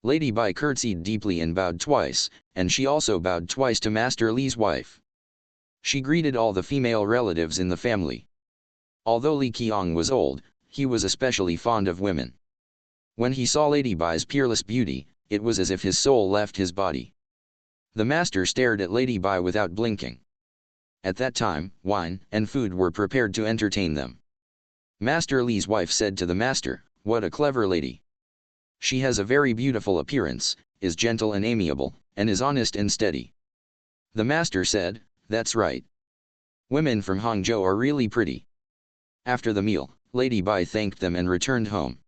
Lady Bai curtsied deeply and bowed twice, and she also bowed twice to Master Li's wife. She greeted all the female relatives in the family. Although Li Qiang was old, he was especially fond of women. When he saw Lady Bai's peerless beauty, it was as if his soul left his body. The master stared at Lady Bai without blinking. At that time, wine and food were prepared to entertain them. Master Li's wife said to the master, "What a clever lady. She has a very beautiful appearance, is gentle and amiable, and is honest and steady." The master said, "That's right. Women from Hangzhou are really pretty." After the meal, Lady Bai thanked them and returned home.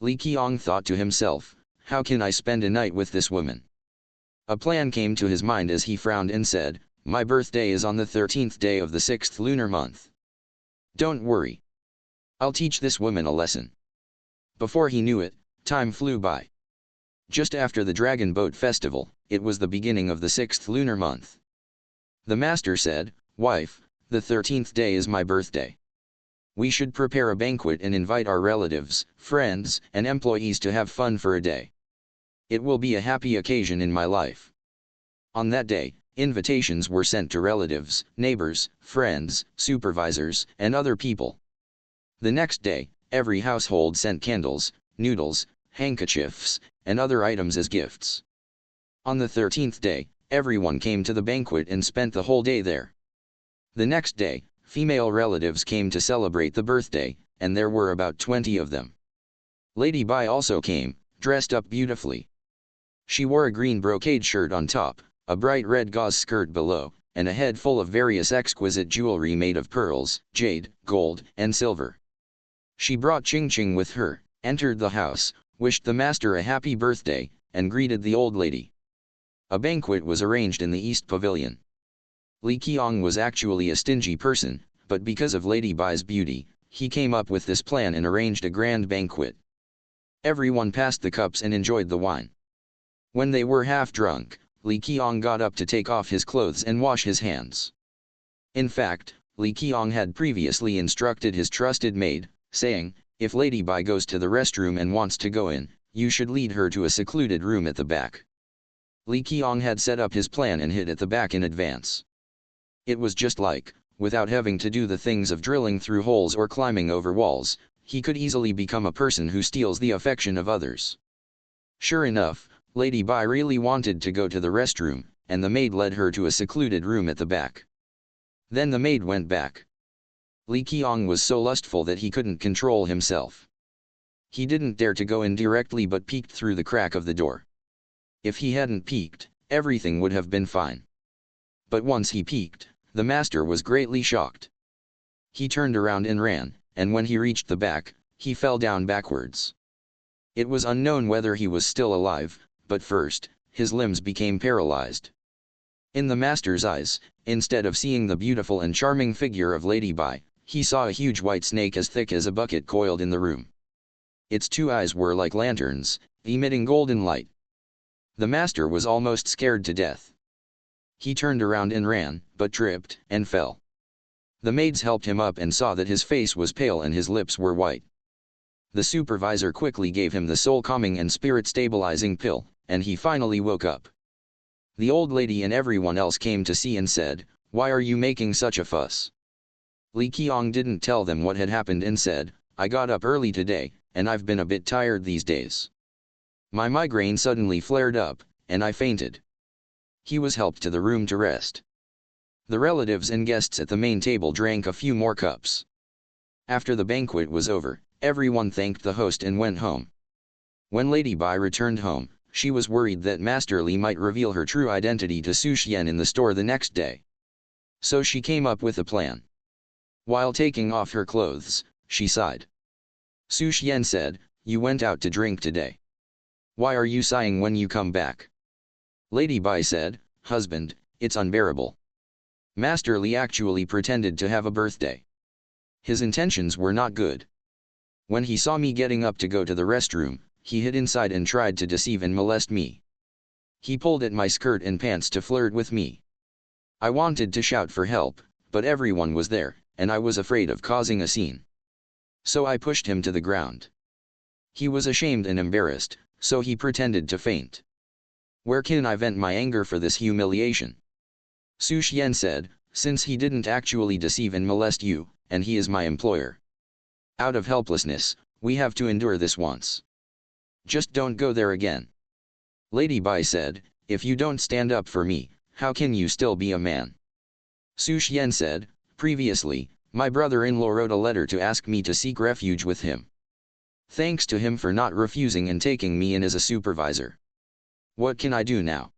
Li Qiang thought to himself, "How can I spend a night with this woman?" A plan came to his mind as he frowned and said, "My birthday is on the 13th day of the 6th lunar month. Don't worry. I'll teach this woman a lesson." Before he knew it, time flew by. Just after the Dragon Boat Festival, it was the beginning of the 6th lunar month. The master said, "Wife, the 13th day is my birthday. We should prepare a banquet and invite our relatives, friends, and employees to have fun for a day. It will be a happy occasion in my life." On that day, invitations were sent to relatives, neighbors, friends, supervisors, and other people. The next day, every household sent candles, noodles, handkerchiefs, and other items as gifts. On the 13th day, everyone came to the banquet and spent the whole day there. The next day, female relatives came to celebrate the birthday, and there were about 20 of them. Lady Bai also came, dressed up beautifully. She wore a green brocade shirt on top, a bright red gauze skirt below, and a head full of various exquisite jewelry made of pearls, jade, gold, and silver. She brought Qingqing with her, entered the house, wished the master a happy birthday, and greeted the old lady. A banquet was arranged in the East Pavilion. Li Qiang was actually a stingy person, but because of Lady Bai's beauty, he came up with this plan and arranged a grand banquet. Everyone passed the cups and enjoyed the wine. When they were half drunk, Li Qiang got up to take off his clothes and wash his hands. In fact, Li Qiang had previously instructed his trusted maid, saying, If Lady Bai goes to the restroom and wants to go in, you should lead her to a secluded room at the back. Li Qiang had set up his plan and hid at the back in advance. It was just like, without having to do the things of drilling through holes or climbing over walls, he could easily become a person who steals the affection of others. Sure enough, Lady Bai really wanted to go to the restroom, and the maid led her to a secluded room at the back. Then the maid went back. Li Qiang was so lustful that he couldn't control himself. He didn't dare to go in directly but peeked through the crack of the door. If he hadn't peeked, everything would have been fine. But once he peeked, the master was greatly shocked. He turned around and ran, and when he reached the back, he fell down backwards. It was unknown whether he was still alive, but first, his limbs became paralyzed. In the master's eyes, instead of seeing the beautiful and charming figure of Lady Bai, he saw a huge white snake as thick as a bucket coiled in the room. Its 2 eyes were like lanterns, emitting golden light. The master was almost scared to death. He turned around and ran, but tripped and fell. The maids helped him up and saw that his face was pale and his lips were white. The supervisor quickly gave him the soul-calming and spirit-stabilizing pill, and he finally woke up. The old lady and everyone else came to see and said, "Why are you making such a fuss?" Li Qiang didn't tell them what had happened and said, "I got up early today, and I've been a bit tired these days. My migraine suddenly flared up, and I fainted." He was helped to the room to rest. The relatives and guests at the main table drank a few more cups. After the banquet was over, everyone thanked the host and went home. When Lady Bai returned home, she was worried that Master Li might reveal her true identity to Xu Xuan in the store the next day. So she came up with a plan. While taking off her clothes, she sighed. Xu Xuan said, "You went out to drink today. Why are you sighing when you come back?" Lady Bai said, "Husband, it's unbearable. Master Li actually pretended to have a birthday. His intentions were not good. When he saw me getting up to go to the restroom, he hid inside and tried to deceive and molest me. He pulled at my skirt and pants to flirt with me. I wanted to shout for help, but everyone was there, and I was afraid of causing a scene. So I pushed him to the ground. He was ashamed and embarrassed, so he pretended to faint. Where can I vent my anger for this humiliation?" Xu Xuan said, "Since he didn't actually deceive and molest you, and he is my employer. Out of helplessness, we have to endure this once. Just don't go there again." Lady Bai said, "If you don't stand up for me, how can you still be a man?" Xu Xuan said, "Previously, my brother-in-law wrote a letter to ask me to seek refuge with him. Thanks to him for not refusing and taking me in as a supervisor. What can I do now?"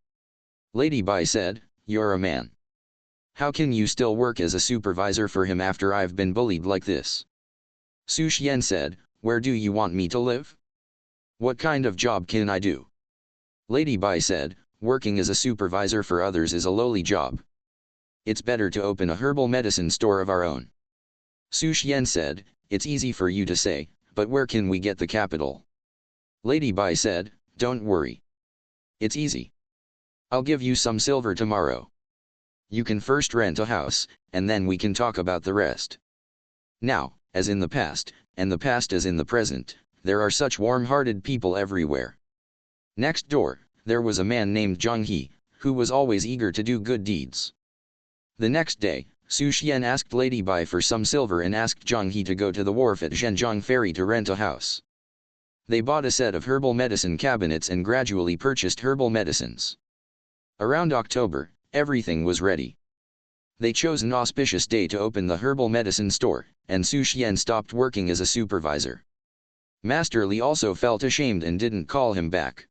Lady Bai said, "You're a man. How can you still work as a supervisor for him after I've been bullied like this?" Xu Xuan said, "Where do you want me to live? What kind of job can I do?" Lady Bai said, "Working as a supervisor for others is a lowly job. It's better to open a herbal medicine store of our own." Xu Xuan said, "It's easy for you to say, but where can we get the capital?" Lady Bai said, "Don't worry. It's easy. I'll give you some silver tomorrow. You can first rent a house, and then we can talk about the rest." Now, as in the past, and the past as in the present, there are such warm-hearted people everywhere. Next door, there was a man named Zhang He, who was always eager to do good deeds. The next day, Xu Xuan asked Lady Bai for some silver and asked Zhang He to go to the wharf at Zhenjiang ferry to rent a house. They bought a set of herbal medicine cabinets and gradually purchased herbal medicines. Around October, everything was ready. They chose an auspicious day to open the herbal medicine store, and Xu Xuan stopped working as a supervisor. Master Li also felt ashamed and didn't call him back.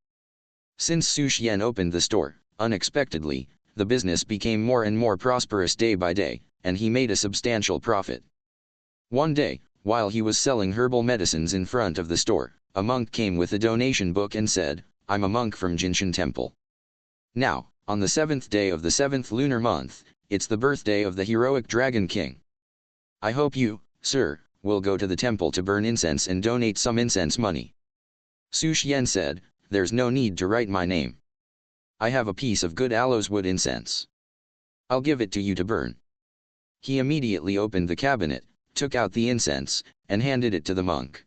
Since Xu Xuan opened the store, unexpectedly, the business became more and more prosperous day by day, and he made a substantial profit. One day, while he was selling herbal medicines in front of the store, a monk came with a donation book and said, "I'm a monk from Lingyin Temple. Now, on the 7th day of the 7th lunar month, it's the birthday of the heroic Dragon King. I hope you, sir, will go to the temple to burn incense and donate some incense money." Xu Xuan said, "There's no need to write my name. I have a piece of good aloes wood incense. I'll give it to you to burn." He immediately opened the cabinet, took out the incense, and handed it to the monk.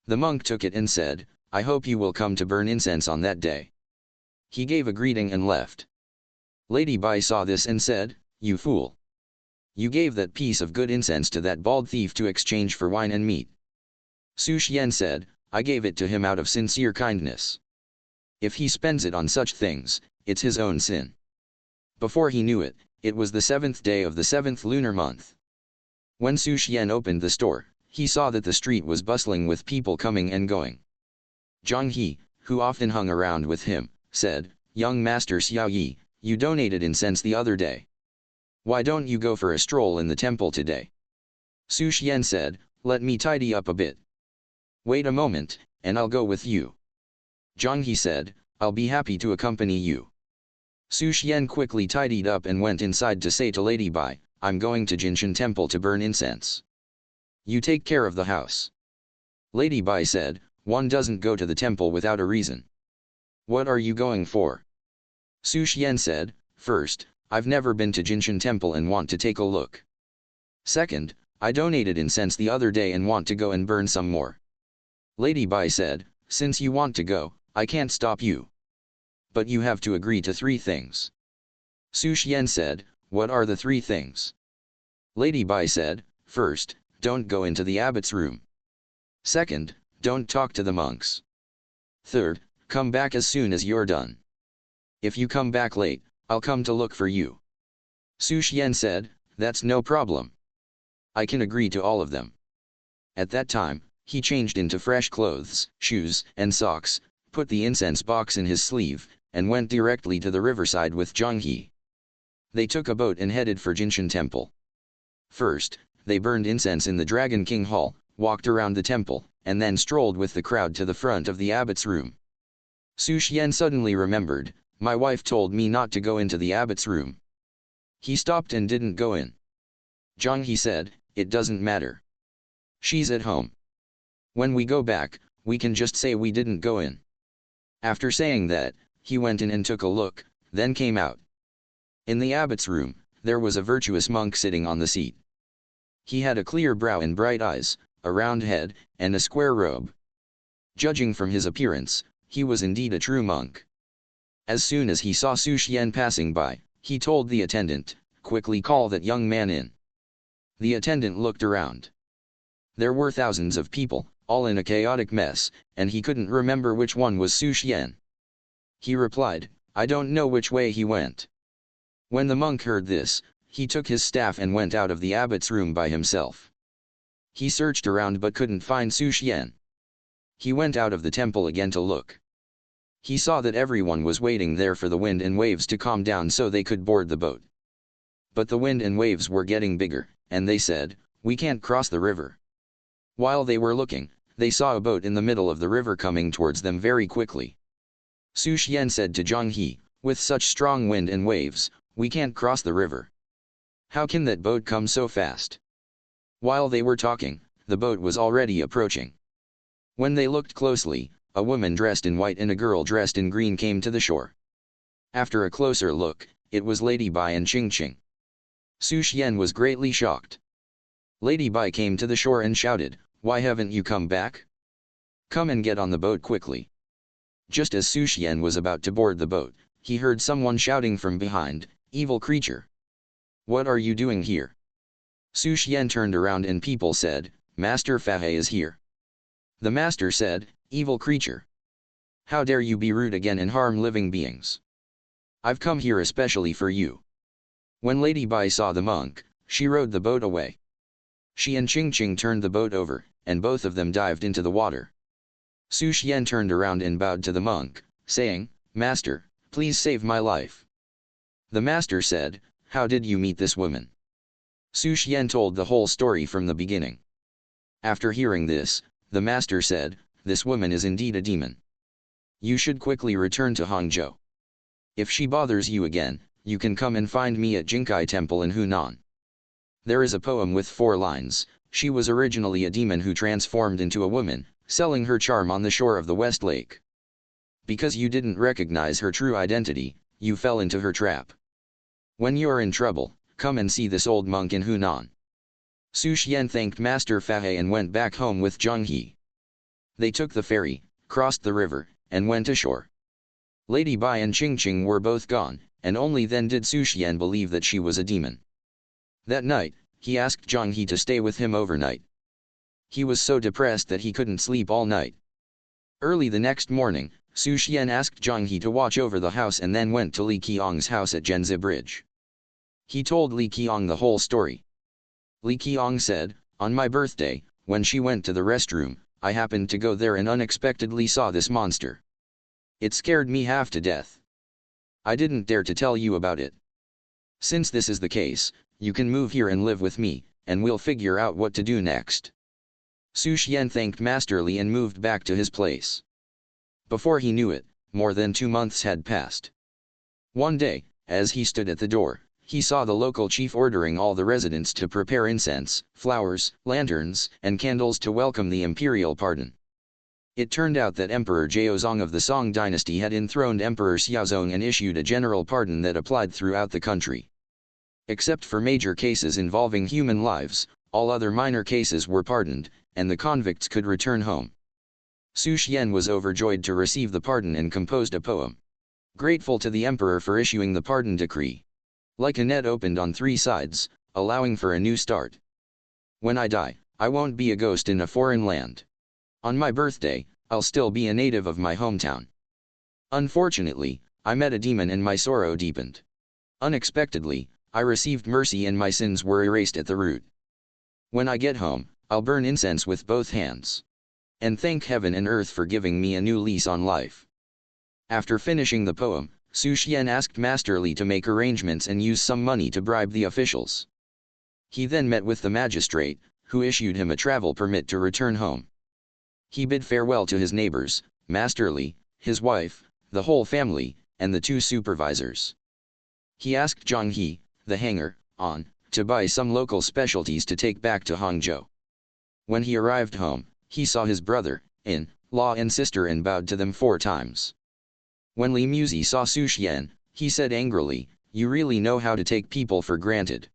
The monk took it and said, I hope you will come to burn incense on that day. He gave a greeting and left. Lady Bai saw this and said, You fool! You gave that piece of good incense to that bald thief to exchange for wine and meat. Xu Xuan said, I gave it to him out of sincere kindness. If he spends it on such things, it's his own sin. Before he knew it, it was the 7th day of the 7th lunar month. When Xu Xuan opened the store, he saw that the street was bustling with people coming and going. Zhang He, who often hung around with him, said, Young Master Xiao Yi, you donated incense the other day. Why don't you go for a stroll in the temple today? Xu Xuan said, Let me tidy up a bit. Wait a moment, and I'll go with you. Zhang He said, I'll be happy to accompany you. Xu Xuan quickly tidied up and went inside to say to Lady Bai, I'm going to Lingyin Temple to burn incense. You take care of the house. Lady Bai said, One doesn't go to the temple without a reason. What are you going for? Xu Xuan said, First, I've never been to Lingyin Temple and want to take a look. Second, I donated incense the other day and want to go and burn some more. Lady Bai said, Since you want to go, I can't stop you. But you have to agree to 3 things. Xu Xuan said, What are the 3 things? Lady Bai said, First, don't go into the abbot's room. Second, don't talk to the monks. Third, come back as soon as you're done. If you come back late, I'll come to look for you. Xu Xuan said, That's no problem. I can agree to all of them. At that time, he changed into fresh clothes, shoes, and socks, put the incense box in his sleeve, and went directly to the riverside with Zhang He. They took a boat and headed for Lingyin Temple. First, they burned incense in the Dragon King Hall, walked around the temple, and then strolled with the crowd to the front of the abbot's room. Xu Xuan suddenly remembered, My wife told me not to go into the abbot's room. He stopped and didn't go in. Zhang He said, It doesn't matter. She's at home. When we go back, we can just say we didn't go in. After saying that, he went in and took a look, then came out. In the abbot's room, there was a virtuous monk sitting on the seat. He had a clear brow and bright eyes, a round head, and a square robe. Judging from his appearance, he was indeed a true monk. As soon as he saw Xu Xuan passing by, he told the attendant, Quickly call that young man in. The attendant looked around. There were thousands of people, all in a chaotic mess, and he couldn't remember which one was Xu Xuan. He replied, I don't know which way he went. When the monk heard this, he took his staff and went out of the abbot's room by himself. He searched around but couldn't find Xu Xuan. He went out of the temple again to look. He saw that everyone was waiting there for the wind and waves to calm down so they could board the boat. But the wind and waves were getting bigger, and they said, We can't cross the river. While they were looking, they saw a boat in the middle of the river coming towards them very quickly. Xu Xuan said to Zhang He, With such strong wind and waves, we can't cross the river. How can that boat come so fast? While they were talking, the boat was already approaching. When they looked closely, a woman dressed in white and a girl dressed in green came to the shore. After a closer look, it was Lady Bai and Qingqing. Xu Xuan was greatly shocked. Lady Bai came to the shore and shouted, Why haven't you come back? Come and get on the boat quickly. Just as Xu Xuan was about to board the boat, he heard someone shouting from behind, Evil creature! What are you doing here? Xu Xuan turned around and people said, Master Fahe is here. The master said, Evil creature! How dare you be rude again and harm living beings? I've come here especially for you. When Lady Bai saw the monk, she rowed the boat away. She and Qingqing turned the boat over, and both of them dived into the water. Xu Xuan turned around and bowed to the monk, saying, Master, please save my life. The master said, How did you meet this woman? Xu Xuan told the whole story from the beginning. After hearing this, the master said, This woman is indeed a demon. You should quickly return to Hangzhou. If she bothers you again, you can come and find me at Qingqing Temple in Hunan. There is a poem with 4 lines, She was originally a demon who transformed into a woman, selling her charm on the shore of the West Lake. Because you didn't recognize her true identity, you fell into her trap. When you're in trouble, come and see this old monk in Hunan. Xu Xuan thanked Master Fahe and went back home with Zhang He. They took the ferry, crossed the river, and went ashore. Lady Bai and Qingqing were both gone, and only then did Xu Xuan believe that she was a demon. That night, he asked Zhang He to stay with him overnight. He was so depressed that he couldn't sleep all night. Early the next morning, Xu Xuan asked Zhang He to watch over the house and then went to Li Qiang's house at Zhenzi Bridge. He told Li Qiang the whole story. Li Qiang said, "On my birthday, when she went to the restroom, I happened to go there and unexpectedly saw this monster. It scared me half to death. I didn't dare to tell you about it. Since this is the case, you can move here and live with me, and we'll figure out what to do next." Xu Xuan thanked Master Li and moved back to his place. Before he knew it, more than 2 months had passed. One day, as he stood at the door, he saw the local chief ordering all the residents to prepare incense, flowers, lanterns, and candles to welcome the imperial pardon. It turned out that Emperor Zhao of the Song Dynasty had enthroned Emperor Xiaozong and issued a general pardon that applied throughout the country. Except for major cases involving human lives, all other minor cases were pardoned, and the convicts could return home. Xu Xuan was overjoyed to receive the pardon and composed a poem, grateful to the emperor for issuing the pardon decree. Like a net opened on 3 sides, allowing for a new start. When I die, I won't be a ghost in a foreign land. On my birthday, I'll still be a native of my hometown. Unfortunately, I met a demon and my sorrow deepened. Unexpectedly, I received mercy and my sins were erased at the root. When I get home, I'll burn incense with both hands. And thank heaven and earth for giving me a new lease on life. After finishing the poem, Xu Xuan asked Master Li to make arrangements and use some money to bribe the officials. He then met with the magistrate, who issued him a travel permit to return home. He bid farewell to his neighbors, Master Li, his wife, the whole family, and the 2 supervisors. He asked Zhang He, the hanger-on, to buy some local specialties to take back to Hangzhou. When he arrived home, he saw his brother-in-law and sister and bowed to them 4 times. When Li Muzi saw Xu Xuan, he said angrily, "You really know how to take people for granted.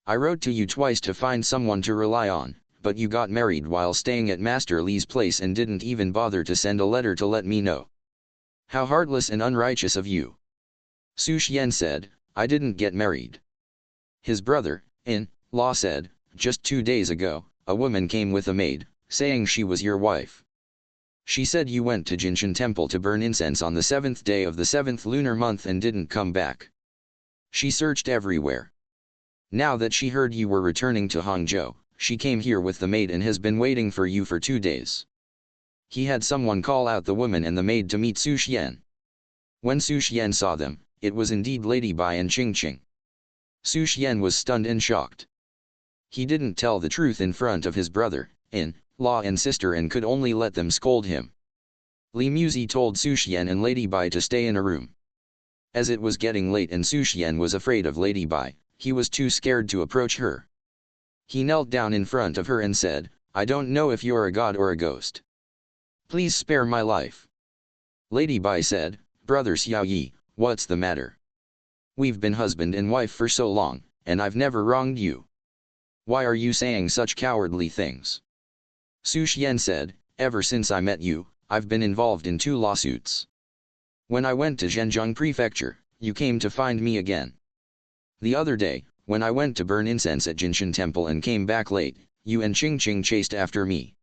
I wrote to you twice to find someone to rely on, but you got married while staying at Master Li's place and didn't even bother to send a letter to let me know. How heartless and unrighteous of you." Xu Xuan said, "I didn't get married." His brother-in-law said, "Just 2 days ago, a woman came with a maid, saying she was your wife. She said you went to Lingyin Temple to burn incense on the 7th day of the 7th lunar month and didn't come back. She searched everywhere. Now that she heard you were returning to Hangzhou, she came here with the maid and has been waiting for you for 2 days." He had someone call out the woman and the maid to meet Xu Xuan. When Xu Xuan saw them, it was indeed Lady Bai and Qingqing. Xu Xuan was stunned and shocked. He didn't tell the truth in front of his brother-in-law and sister and could only let them scold him. Li Muzi told Xu Xuan and Lady Bai to stay in a room. As it was getting late and Xu Xuan was afraid of Lady Bai, he was too scared to approach her. He knelt down in front of her and said, "I don't know if you're a god or a ghost. Please spare my life." Lady Bai said, "Brother Xiaoyi, what's the matter? We've been husband and wife for so long, and I've never wronged you. Why are you saying such cowardly things?" Xu Xuan said, "Ever since I met you, I've been involved in 2 lawsuits. When I went to Zhenjiang Prefecture, you came to find me again. The other day, when I went to burn incense at Lingyin Temple and came back late, you and Qingqing chased after me.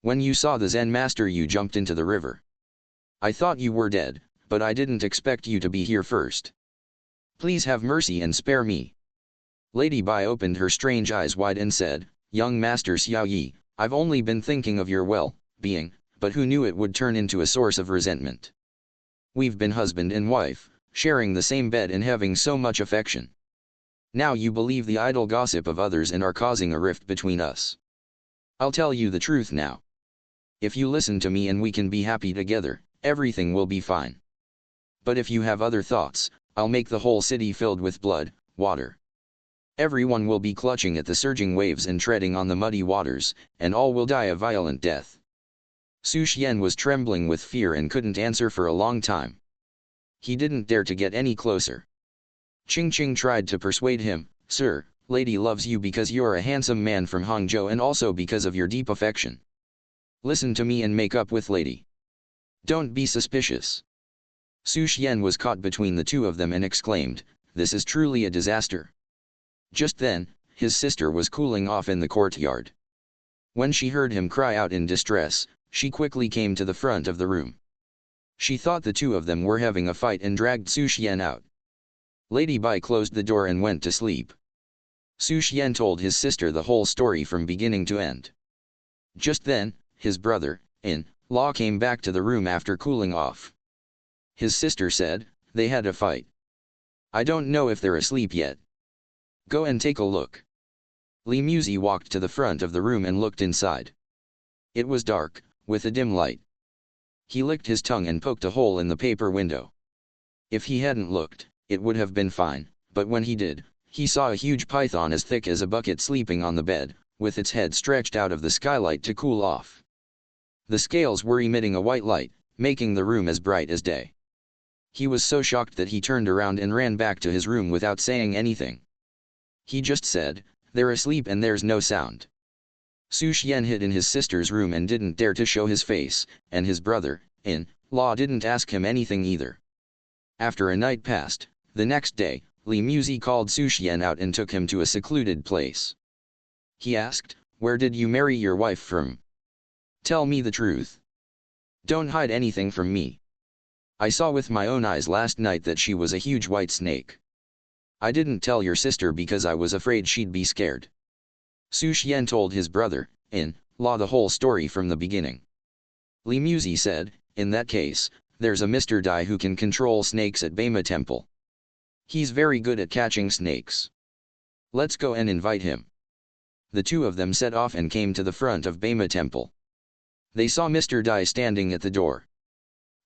When you saw the Zen master you jumped into the river. I thought you were dead, but I didn't expect you to be here first. Please have mercy and spare me." Lady Bai opened her strange eyes wide and said, "Young Master Xiaoyi, I've only been thinking of your well-being, but who knew it would turn into a source of resentment? We've been husband and wife, sharing the same bed and having so much affection. Now you believe the idle gossip of others and are causing a rift between us. I'll tell you the truth now. If you listen to me and we can be happy together, everything will be fine. But if you have other thoughts, I'll make the whole city filled with blood, water. Everyone will be clutching at the surging waves and treading on the muddy waters, and all will die a violent death." Xu Xuan was trembling with fear and couldn't answer for a long time. He didn't dare to get any closer. Qingqing tried to persuade him, "Sir, lady loves you because you're a handsome man from Hangzhou and also because of your deep affection. Listen to me and make up with lady. Don't be suspicious. Xu Xuan was caught between the two of them and exclaimed, "This is truly a disaster." Just then, his sister was cooling off in the courtyard. When she heard him cry out in distress, she quickly came to the front of the room. She thought the two of them were having a fight and dragged Xu Xuan out. Lady Bai closed the door and went to sleep. Xu Xuan told his sister the whole story from beginning to end. Just then, his brother-in-law came back to the room after cooling off. His sister said, "They had a fight. I don't know if they're asleep yet. Go and take a look." Li Muzi walked to the front of the room and looked inside. It was dark, with a dim light. He licked his tongue and poked a hole in the paper window. If he hadn't looked, it would have been fine, but when he did, he saw a huge python as thick as a bucket sleeping on the bed, with its head stretched out of the skylight to cool off. The scales were emitting a white light, making the room as bright as day. He was so shocked that he turned around and ran back to his room without saying anything. He just said, "They're asleep and there's no sound." Xu Xuan hid in his sister's room and didn't dare to show his face, and his brother-in-law didn't ask him anything either. After a night passed, the next day, Li Muzi called Xu Xuan out and took him to a secluded place. He asked, "Where did you marry your wife from? Tell me the truth. Don't hide anything from me. I saw with my own eyes last night that she was a huge white snake. I didn't tell your sister because I was afraid she'd be scared." Xu Xuan told his brother-in-law the whole story from the beginning. Li Muzi said, "In that case, there's a Mr. Dai who can control snakes at Lingyin Temple. He's very good at catching snakes. Let's go and invite him." The two of them set off and came to the front of Lingyin Temple. They saw Mr. Dai standing at the door.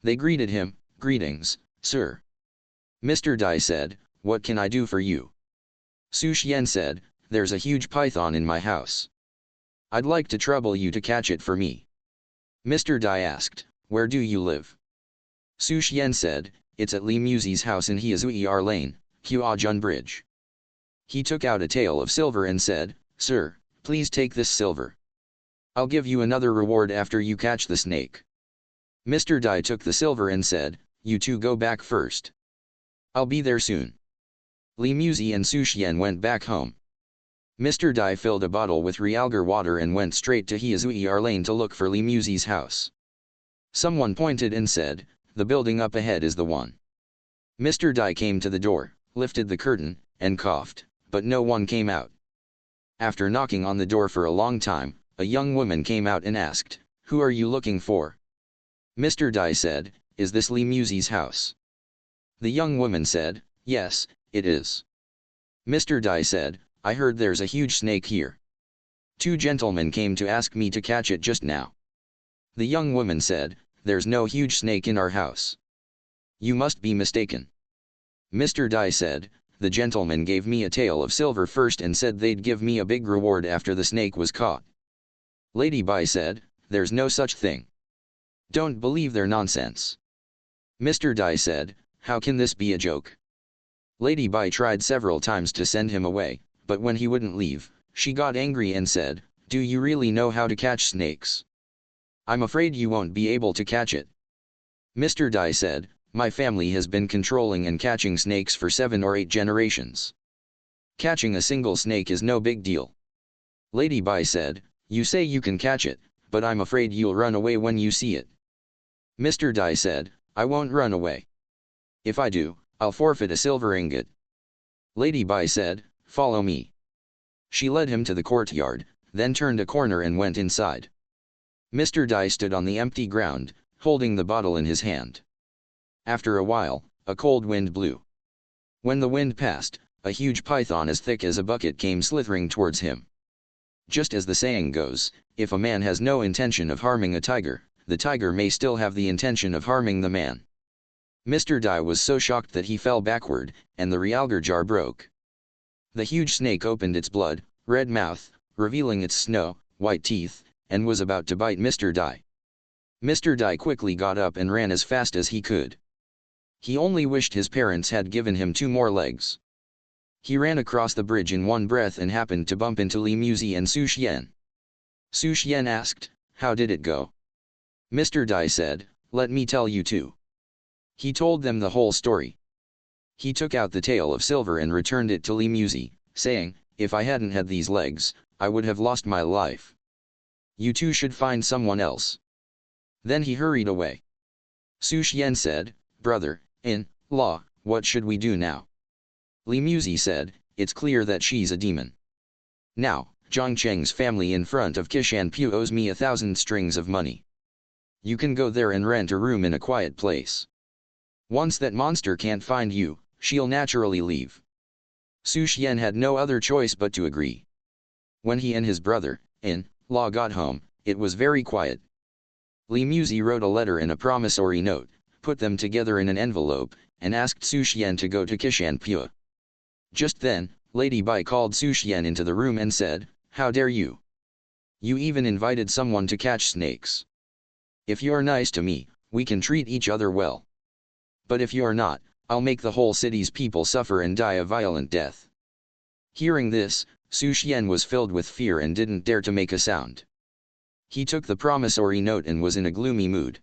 They greeted him, "Greetings, sir." Mr. Dai said, "What can I do for you?" Xu Xuan said, "There's a huge python in my house. I'd like to trouble you to catch it for me." Mr. Dai asked, "Where do you live?" Xu Xuan said, "It's at Li Muzi's house in Heazui Lane, Huajun Bridge." He took out a tael of silver and said, "Sir, please take this silver. I'll give you another reward after you catch the snake." Mr. Dai took the silver and said, "You two go back first. I'll be there soon." Li Muzi and Xu Xuan went back home. Mr. Dai filled a bottle with realgar water and went straight to Heazui Lane to look for Li Muzi's house. Someone pointed and said, "The building up ahead is the one." Mr. Dai came to the door, lifted the curtain, and coughed, but no one came out. After knocking on the door for a long time, a young woman came out and asked, "Who are you looking for?" Mr. Dai said, "Is this Li Muzi's house?" The young woman said, "Yes, it is." Mr. Dai said, "I heard there's a huge snake here. Two gentlemen came to ask me to catch it just now." The young woman said, "There's no huge snake in our house. You must be mistaken." Mr. Dai said, "The gentleman gave me a tael of silver first and said they'd give me a big reward after the snake was caught." Lady Bai said, "There's no such thing. Don't believe their nonsense." Mr. Dai said, "How can this be a joke?" Lady Bai tried several times to send him away, but when he wouldn't leave, she got angry and said, "Do you really know how to catch snakes? I'm afraid you won't be able to catch it." Mr. Dai said, "My family has been controlling and catching snakes for 7 or 8 generations. Catching a single snake is no big deal." Lady Bai said, "You say you can catch it, but I'm afraid you'll run away when you see it." Mr. Dai said, "I won't run away. If I do, I'll forfeit a silver ingot." Lady Bai said, "Follow me." She led him to the courtyard, then turned a corner and went inside. Mr. Dai stood on the empty ground, holding the bottle in his hand. After a while, a cold wind blew. When the wind passed, a huge python as thick as a bucket came slithering towards him. Just as the saying goes, if a man has no intention of harming a tiger, the tiger may still have the intention of harming the man. Mr. Dai was so shocked that he fell backward, and the realgar jar broke. The huge snake opened its blood-red mouth, revealing its snow-white teeth, and was about to bite Mr. Dai. Mr. Dai quickly got up and ran as fast as he could. He only wished his parents had given him 2 more legs. He ran across the bridge in one breath and happened to bump into Li Muzi and Xu Xuan. Xu Xuan asked, how did it go? Mr. Dai said, let me tell you too. He told them the whole story. He took out the tail of silver and returned it to Li Muzi, saying, if I hadn't had these legs, I would have lost my life. You two should find someone else. Then he hurried away. Xu Xuan said, brother-in-law, what should we do now? Li Muzi said, it's clear that she's a demon. Now, Zhangcheng's family in front of Qiantang owes me 1,000 strings of money. You can go there and rent a room in a quiet place. Once that monster can't find you, she'll naturally leave. Xu Xuan had no other choice but to agree. When he and his brother-in-law got home, it was very quiet. Li Muzi wrote a letter and a promissory note, put them together in an envelope, and asked Xu Xuan to go to Qiantang. Just then, Lady Bai called Xu Xuan into the room and said, how dare you? You even invited someone to catch snakes. If you're nice to me, we can treat each other well. But if you're not, I'll make the whole city's people suffer and die a violent death. Hearing this, Xu Xuan was filled with fear and didn't dare to make a sound. He took the promissory note and was in a gloomy mood.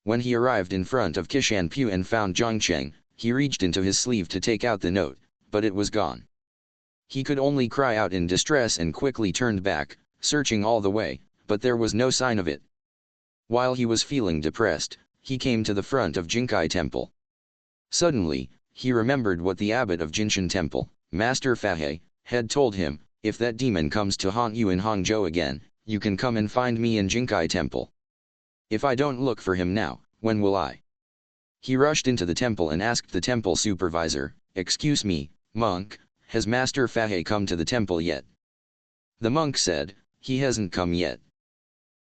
When he arrived in front of Qiantang and found Zhangcheng, he reached into his sleeve to take out the note, but it was gone. He could only cry out in distress and quickly turned back, searching all the way, but there was no sign of it. While he was feeling depressed, he came to the front of Qingqing Temple. Suddenly, he remembered what the abbot of Lingyin Temple, Master Fahe, had told him, if that demon comes to haunt you in Hangzhou again, you can come and find me in Qingqing Temple. If I don't look for him now, when will I? He rushed into the temple and asked the temple supervisor, excuse me, monk, has Master Fahe come to the temple yet? The monk said, he hasn't come yet.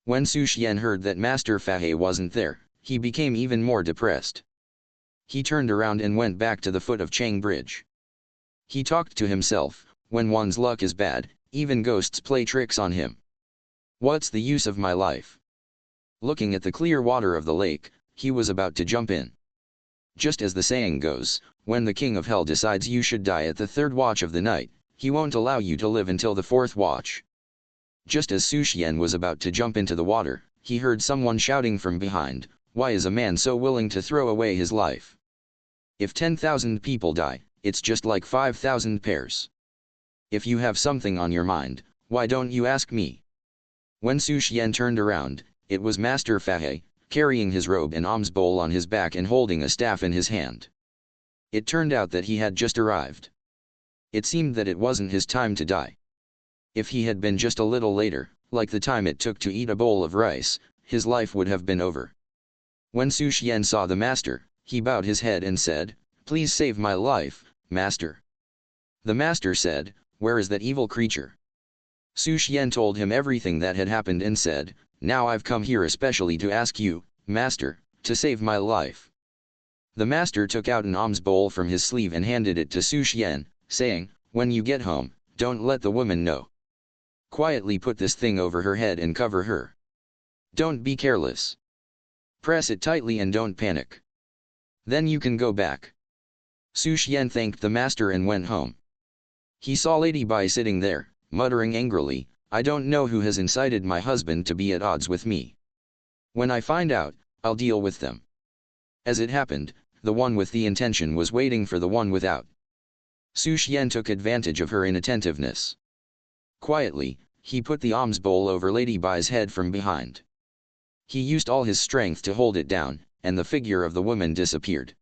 When Xu Xuan heard that Master Fahe wasn't there, he became even more depressed. He turned around and went back to the foot of Chang Bridge. He talked to himself, when one's luck is bad, even ghosts play tricks on him. What's the use of my life? Looking at the clear water of the lake, he was about to jump in. Just as the saying goes, when the king of hell decides you should die at the 3rd watch of the night, he won't allow you to live until the 4th watch. Just as Xu Xuan was about to jump into the water, he heard someone shouting from behind, why is a man so willing to throw away his life? If 10,000 people die, it's just like 5,000 pairs. If you have something on your mind, why don't you ask me? When Xu Xuan turned around, it was Master Fahe, carrying his robe and alms bowl on his back and holding a staff in his hand. It turned out that he had just arrived. It seemed that it wasn't his time to die. If he had been just a little later, like the time it took to eat a bowl of rice, his life would have been over. When Xu Xuan saw the master, he bowed his head and said, please save my life, master. The master said, where is that evil creature? Xu Xuan told him everything that had happened and said, now I've come here especially to ask you, master, to save my life. The master took out an alms bowl from his sleeve and handed it to Xu Xuan, saying, when you get home, don't let the woman know. Quietly put this thing over her head and cover her. Don't be careless. Press it tightly and don't panic. Then you can go back. Xu Xuan thanked the master and went home. He saw Lady Bai sitting there, muttering angrily, I don't know who has incited my husband to be at odds with me. When I find out, I'll deal with them. As it happened, the one with the intention was waiting for the one without. Xu Xuan took advantage of her inattentiveness. Quietly, he put the alms bowl over Lady Bai's head from behind. He used all his strength to hold it down, and the figure of the woman disappeared.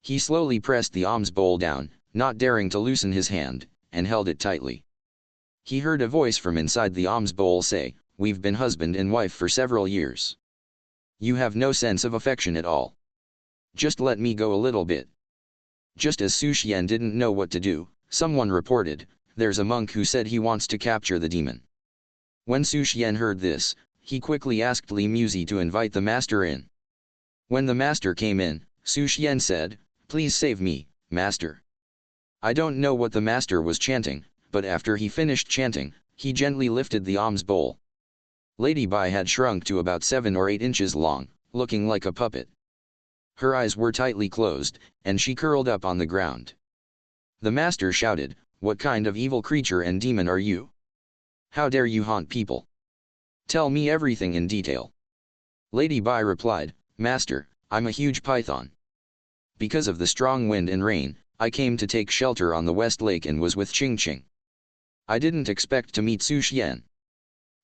He slowly pressed the alms bowl down, not daring to loosen his hand, and held it tightly. He heard a voice from inside the alms bowl say, we've been husband and wife for several years. You have no sense of affection at all. Just let me go a little bit. Just as Xu Xuan didn't know what to do, someone reported, there's a monk who said he wants to capture the demon. When Xu Xuan heard this, he quickly asked Li Muzi to invite the master in. When the master came in, Xu Xuan said, please save me, master. I don't know what the master was chanting, but after he finished chanting, he gently lifted the alms bowl. Lady Bai had shrunk to about 7 or 8 inches long, looking like a puppet. Her eyes were tightly closed, and she curled up on the ground. The master shouted, what kind of evil creature and demon are you? How dare you haunt people? Tell me everything in detail. Lady Bai replied, Master, I'm a huge python. Because of the strong wind and rain, I came to take shelter on the West Lake and was with Qingqing. I didn't expect to meet Xu Xuan.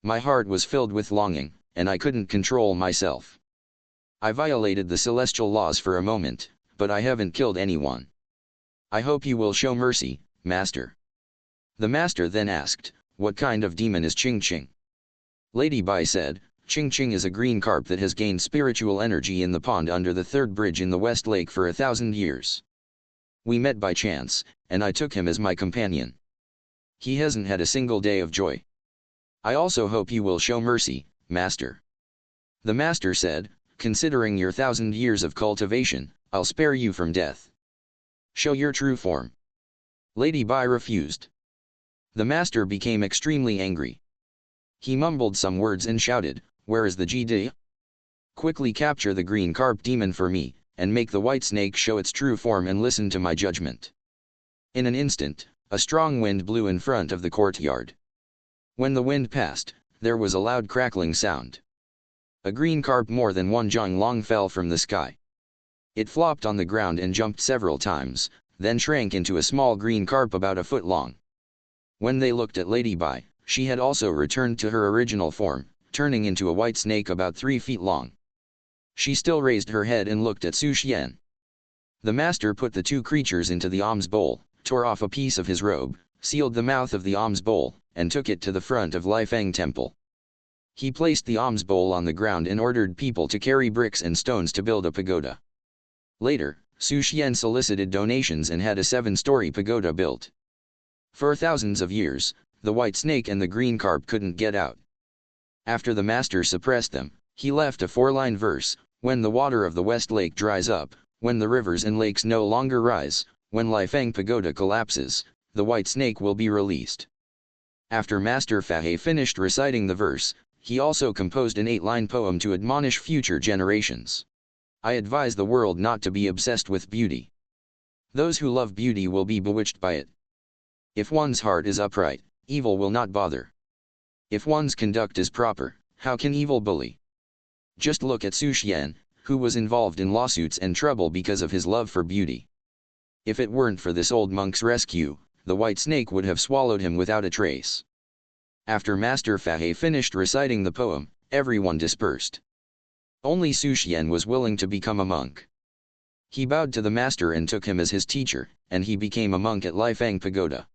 My heart was filled with longing, and I couldn't control myself. I violated the celestial laws for a moment, but I haven't killed anyone. I hope you will show mercy, Master. The Master then asked, what kind of demon is Qingqing? Lady Bai said, Qingqing is a green carp that has gained spiritual energy in the pond under the third bridge in the West Lake for 1,000 years. We met by chance, and I took him as my companion. He hasn't had a single day of joy. I also hope you will show mercy, Master. The Master said, considering your 1,000 years of cultivation, I'll spare you from death. Show your true form. Lady Bai refused. The Master became extremely angry. He mumbled some words and shouted, where is the Gdi? Quickly capture the green carp demon for me, and make the white snake show its true form and listen to my judgment. In an instant, a strong wind blew in front of the courtyard. When the wind passed, there was a loud crackling sound. A green carp more than 1 zhang long fell from the sky. It flopped on the ground and jumped several times, then shrank into a small green carp about a foot long. When they looked at Lady Bai, she had also returned to her original form, turning into a white snake about 3 feet long. She still raised her head and looked at Xu Xuan. The Master put the two creatures into the alms bowl, tore off a piece of his robe, sealed the mouth of the alms bowl, and took it to the front of Leifeng Temple. He placed the alms bowl on the ground and ordered people to carry bricks and stones to build a pagoda. Later, Xu Xuan solicited donations and had a 7-story pagoda built. For thousands of years, the white snake and the green carp couldn't get out. After the Master suppressed them, he left a 4-line verse, when the water of the West Lake dries up, when the rivers and lakes no longer rise, when Leifeng Pagoda collapses, the white snake will be released. After Master Fahe finished reciting the verse, he also composed an 8-line poem to admonish future generations. I advise the world not to be obsessed with beauty. Those who love beauty will be bewitched by it. If one's heart is upright, evil will not bother. If one's conduct is proper, how can evil bully? Just look at Xu Xuan, who was involved in lawsuits and trouble because of his love for beauty. If it weren't for this old monk's rescue, the white snake would have swallowed him without a trace. After Master Fahe finished reciting the poem, everyone dispersed. Only Xu Xuan was willing to become a monk. He bowed to the Master and took him as his teacher, and he became a monk at Leifeng Pagoda.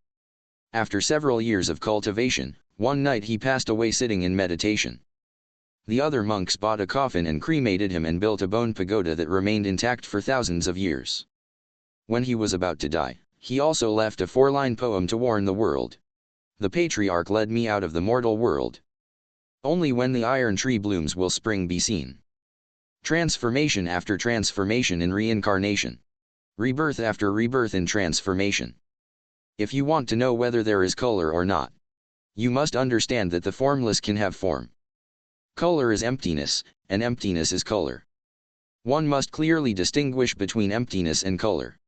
After several years of cultivation, one night he passed away sitting in meditation. The other monks bought a coffin and cremated him and built a bone pagoda that remained intact for thousands of years. When he was about to die, he also left a 4-line poem to warn the world. The patriarch led me out of the mortal world. Only when the iron tree blooms will spring be seen. Transformation after transformation in reincarnation. Rebirth after rebirth in transformation. If you want to know whether there is color or not, you must understand that the formless can have form. Color is emptiness, and emptiness is color. One must clearly distinguish between emptiness and color.